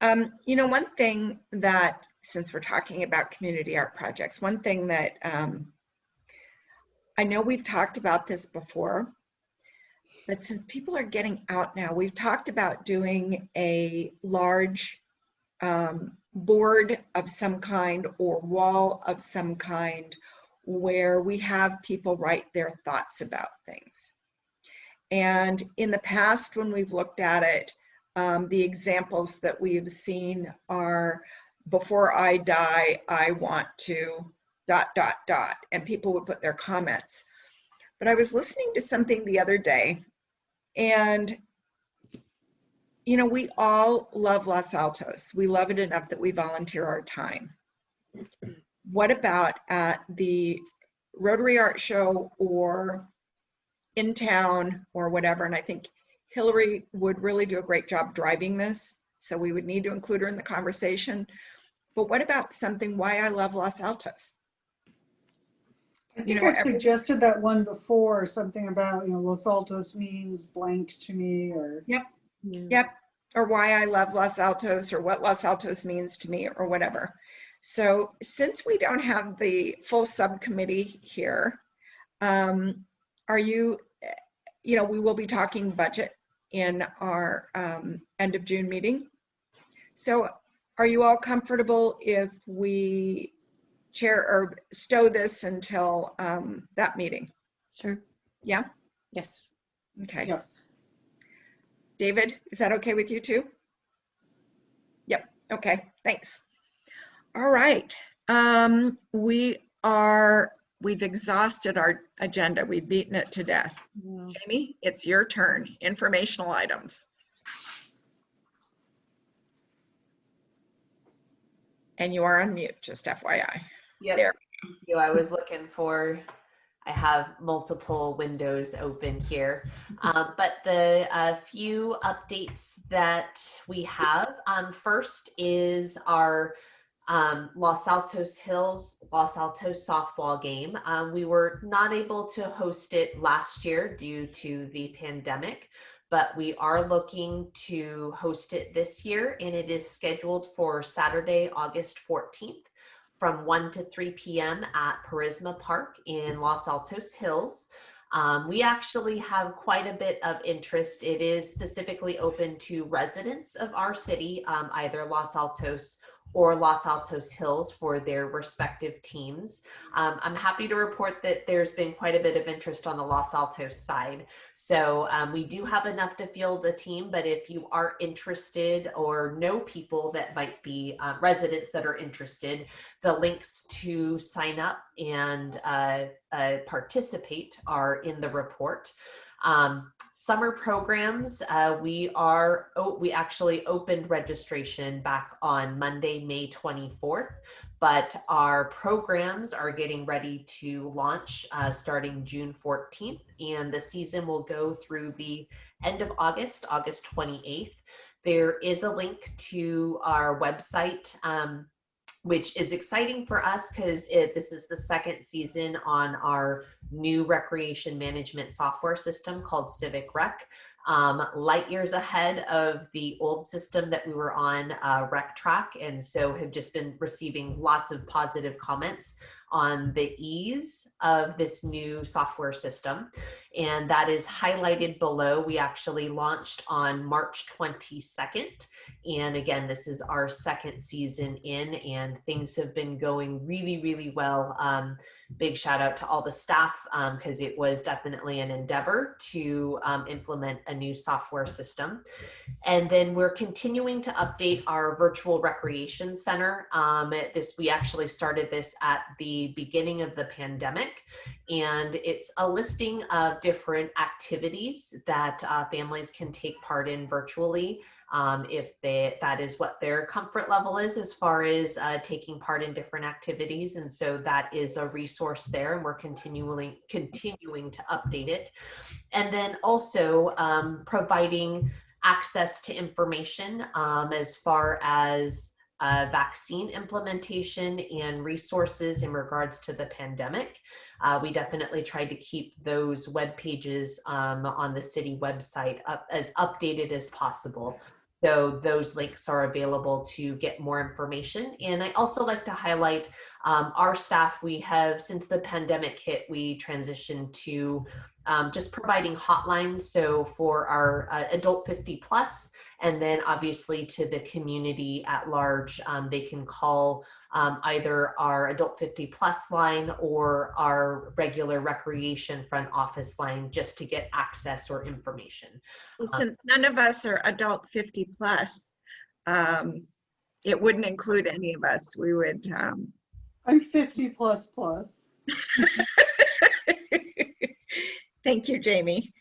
One thing that, since we're talking about community art projects, one thing that I know we've talked about this before, but since people are getting out now, we've talked about doing a large board of some kind or wall of some kind where we have people write their thoughts about things. And in the past, when we've looked at it, the examples that we've seen are, before I die, I want to ... and people would put their comments. But I was listening to something the other day, and we all love Los Altos. We love it enough that we volunteer our time. What about at the Rotary Art Show or in town or whatever? And I think Hillary would really do a great job driving this, so we would need to include her in the conversation. But what about something, why I love Los Altos? I think I've suggested that one before, something about, Los Altos means blank to me, or. Yep. Or why I love Los Altos, or what Los Altos means to me, or whatever. So since we don't have the full subcommittee here, are you, we will be talking budget in our end of June meeting. So are you all comfortable if we chair or stow this until that meeting? Sure. Yeah? Yes. Okay. Yes. David, is that okay with you too? Yep. Okay, thanks. All right. We've exhausted our agenda. We've beaten it to death. Yeah. Jamie, it's your turn. Informational items. And you are on mute, just FYI. Yep. There. Thank you. I was looking for, I have multiple windows open here, but the few updates that we have, first is our Los Altos Hills, Los Altos softball game. We were not able to host it last year due to the pandemic, but we are looking to host it this year, and it is scheduled for Saturday, August 14th from 1 to 3 p.m. at Parisma Park in Los Altos Hills. We actually have quite a bit of interest. It is specifically open to residents of our city, either Los Altos or Los Altos Hills for their respective teams. I'm happy to report that there's been quite a bit of interest on the Los Altos side. So we do have enough to field a team, but if you are interested or know people that might be residents that are interested, the links to sign up and participate are in the report. Summer programs, we actually opened registration back on Monday, May 24th, but our programs are getting ready to launch starting June 14th, and the season will go through the end of August, August 28th. There is a link to our website, which is exciting for us because this is the second season on our new recreation management software system called Civic Rec. Light years ahead of the old system that we were on, Rec Track, and so have just been receiving lots of positive comments on the ease of this new software system, and that is highlighted below. We actually launched on March 22nd, and again, this is our second season in, and things have been going really, really well. Big shout out to all the staff because it was definitely an endeavor to implement a new software system. And then we're continuing to update our virtual recreation center. We actually started this at the the beginning of the pandemic, and it's a listing of different activities that families can take part in virtually, if that is what their comfort level is as far as taking part in different activities. And so that is a resource there, and we're continuing to update it. And then also providing access to information as far as vaccine implementation and resources in regards to the pandemic. We definitely tried to keep those web pages on the city website up as updated as possible. So those links are available to get more information. And I also like to highlight our staff. We have, since the pandemic hit, we transitioned to just providing hotlines. So for our adult 50 plus, and then obviously to the community at large, they can call either our adult 50 plus line or our regular recreation front office line just to get access or information. Well, since none of us are adult 50 plus, it wouldn't include any of us. We would. I'm 50 plus plus. Thank you, Jamie.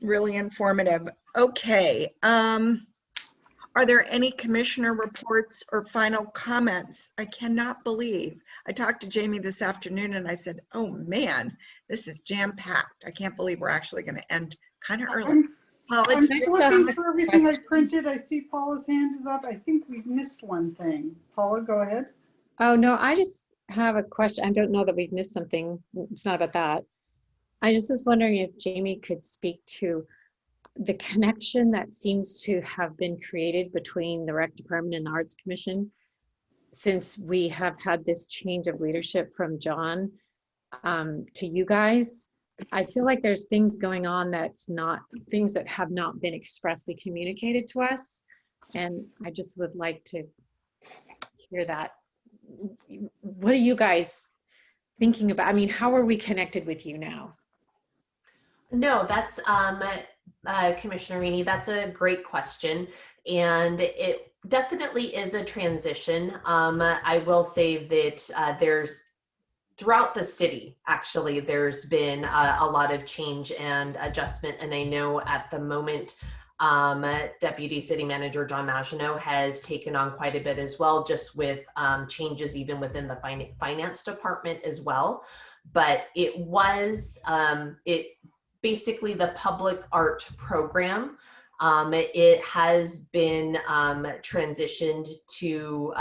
Really informative. Okay. Are there any commissioner reports or final comments? I cannot believe. I talked to Jamie this afternoon and I said, oh man, this is jam-packed. I can't believe we're actually going to end kind of early. I'm looking for everything I printed. I see Paula's hand is up. I think we've missed one thing. Paula, go ahead. Oh, no, I just have a question. I don't know that we've missed something. It's not about that. I just was wondering if Jamie could speak to the connection that seems to have been created between the Rec Department and the Arts Commission since we have had this change of leadership from John to you guys. I feel like there's things going on things that have not been expressly communicated to us. And I just would like to hear that. What are you guys thinking about? I mean, how are we connected with you now? No, that's Commissioner Rainey, that's a great question. And it definitely is a transition. I will say that there's throughout the city, actually, there's been a lot of change and adjustment. And I know at the moment, Deputy City Manager John Maginot has taken on quite a bit as well, just with changes even within the finance department as well. But it was, basically the public art program. It has been transitioned to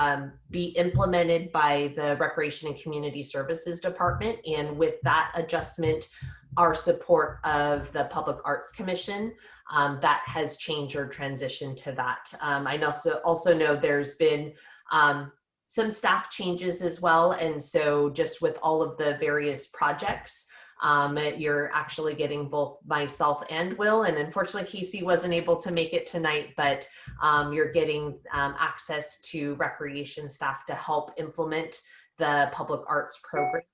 be implemented by the Recreation and Community Services Department. And with that adjustment, our support of the Public Arts Commission, that has changed or transitioned to that. I also know there's been some staff changes as well. And so just with all of the various projects, you're actually getting both myself and Will, and unfortunately Casey wasn't able to make it tonight, but you're getting access to recreation staff to help implement the public arts program.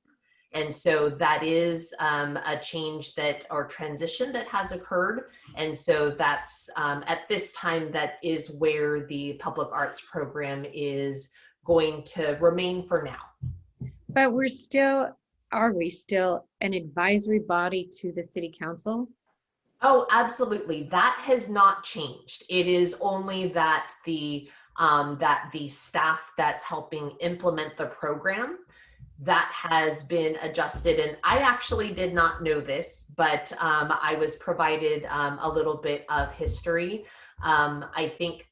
And so that is a change or transition that has occurred. And so that's at this time, that is where the public arts program is going to remain for now. But are we still an advisory body to the city council? Oh, absolutely. That has not changed. It is only that the staff that's helping implement the program, that has been adjusted. And I actually did not know this, but I was provided a little bit of history. I think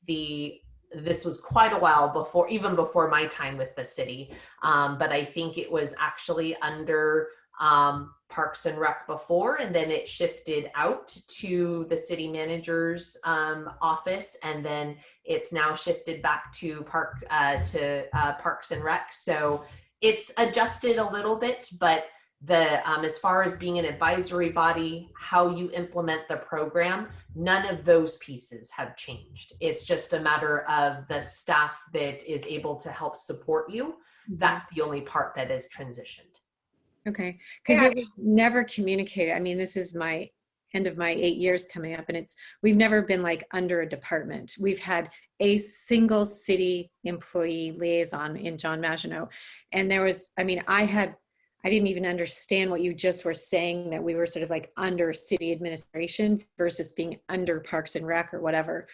this was quite a while before, even before my time with the city. But I think it was actually under Parks and Rec before, and then it shifted out to the city manager's office, and then it's now shifted back to Parks and Rec. So it's adjusted a little bit, but as far as being an advisory body, how you implement the program, none of those pieces have changed. It's just a matter of the staff that is able to help support you. That's the only part that is transitioned. Okay, because it was never communicated. I mean, this is my end of my 8 years coming up, and we've never been like under a department. We've had a single city employee liaison in John Maginot. And there was, I mean, I didn't even understand what you just were saying, that we were sort of like under city administration versus being under Parks and Rec or whatever.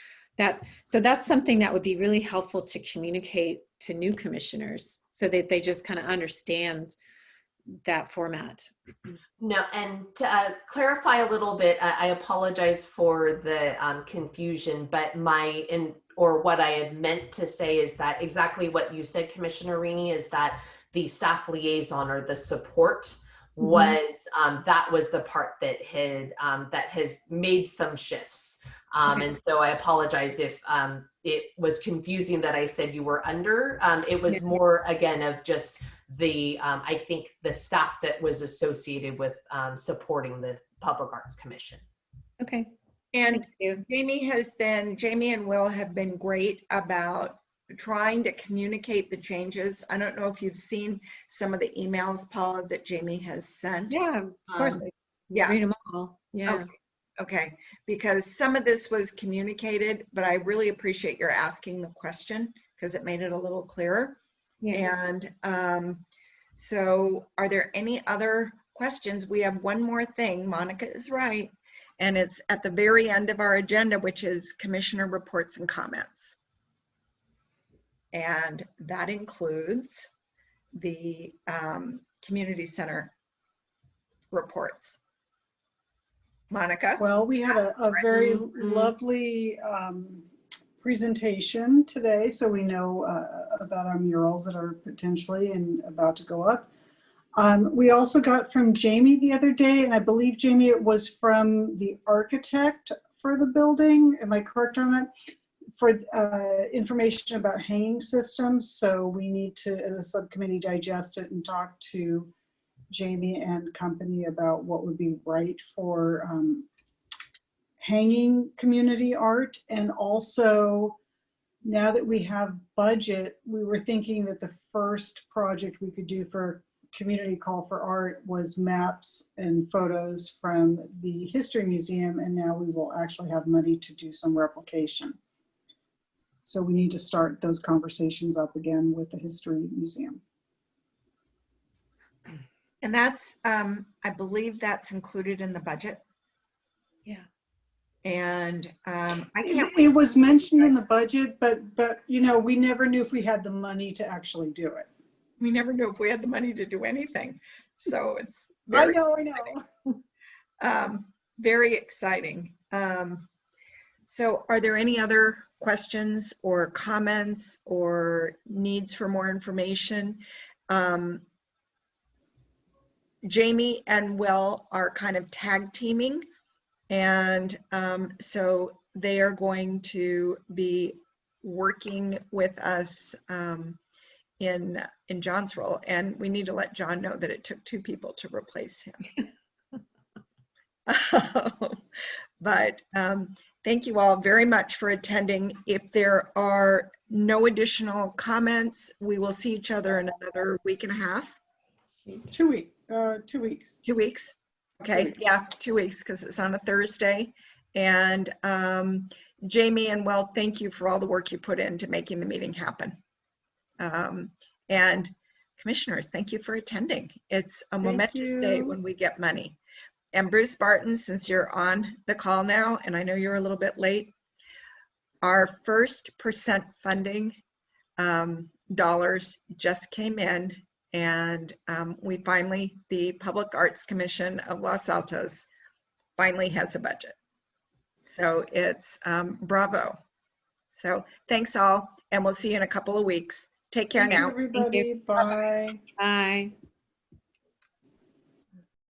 So that's something that would be really helpful to communicate to new commissioners so that they just kind of understand that format. No, and to clarify a little bit, I apologize for the confusion, but what I had meant to say is that exactly what you said, Commissioner Rainey, is that the staff liaison or the support was that was the part that has made some shifts. And so I apologize if it was confusing that I said you were under. It was more, again, of just the, I think the staff that was associated with supporting the Public Arts Commission. Okay. And Thank you. Jamie and Will have been great about trying to communicate the changes. I don't know if you've seen some of the emails, Paula, that Jamie has sent. Yeah, of course. Yeah. Read them all. Yeah. Okay. Because some of this was communicated, but I really appreciate your asking the question because it made it a little clearer. Yeah. And so are there any other questions? We have one more thing. Monica is right. And it's at the very end of our agenda, which is commissioner reports and comments. And that includes the community center reports. Monica? Well, we had a very lovely presentation today, so we know about our murals that are potentially and about to go up. We also got from Jamie the other day, and I believe, Jamie, it was from the architect for the building. Am I correct on that? For information about hanging systems. So we need to, as a subcommittee, digest it and talk to Jamie and company about what would be right for hanging community art. And also, now that we have budget, we were thinking that the first project we could do for community call for art was maps and photos from the History Museum, and now we will actually have money to do some replication. So we need to start those conversations up again with the History Museum. And that's, I believe that's included in the budget. Yeah. And it was mentioned in the budget, but you know, we never knew if we had the money to actually do it. We never knew if we had the money to do anything. So it's I very know. Very exciting. So are there any other questions or comments or needs for more information? Jamie and Will are kind of tag teaming, and so they are going to be working with us in John's role, and we need to let John know that it took 2 people to replace him. But thank you all very much for attending. If there are no additional comments, we will see each other in another week and a half. 2 weeks. 2 weeks. 2 weeks. Okay. 2 weeks. Yeah, 2 weeks because it's on a Thursday. And Jamie and Will, thank you for all the work you put into making the meeting happen. And commissioners, thank you for attending. It's a momentous day when we get money. And Bruce Barton, since you're on the call now, and I know you're a little bit late, our first % funding dollars just came in, and we finally, the Public Arts Commission of Los Altos finally has a budget. So it's bravo. So thanks all, and we'll see you in a couple of weeks. Take care now. Thank you, everybody. Bye. Bye.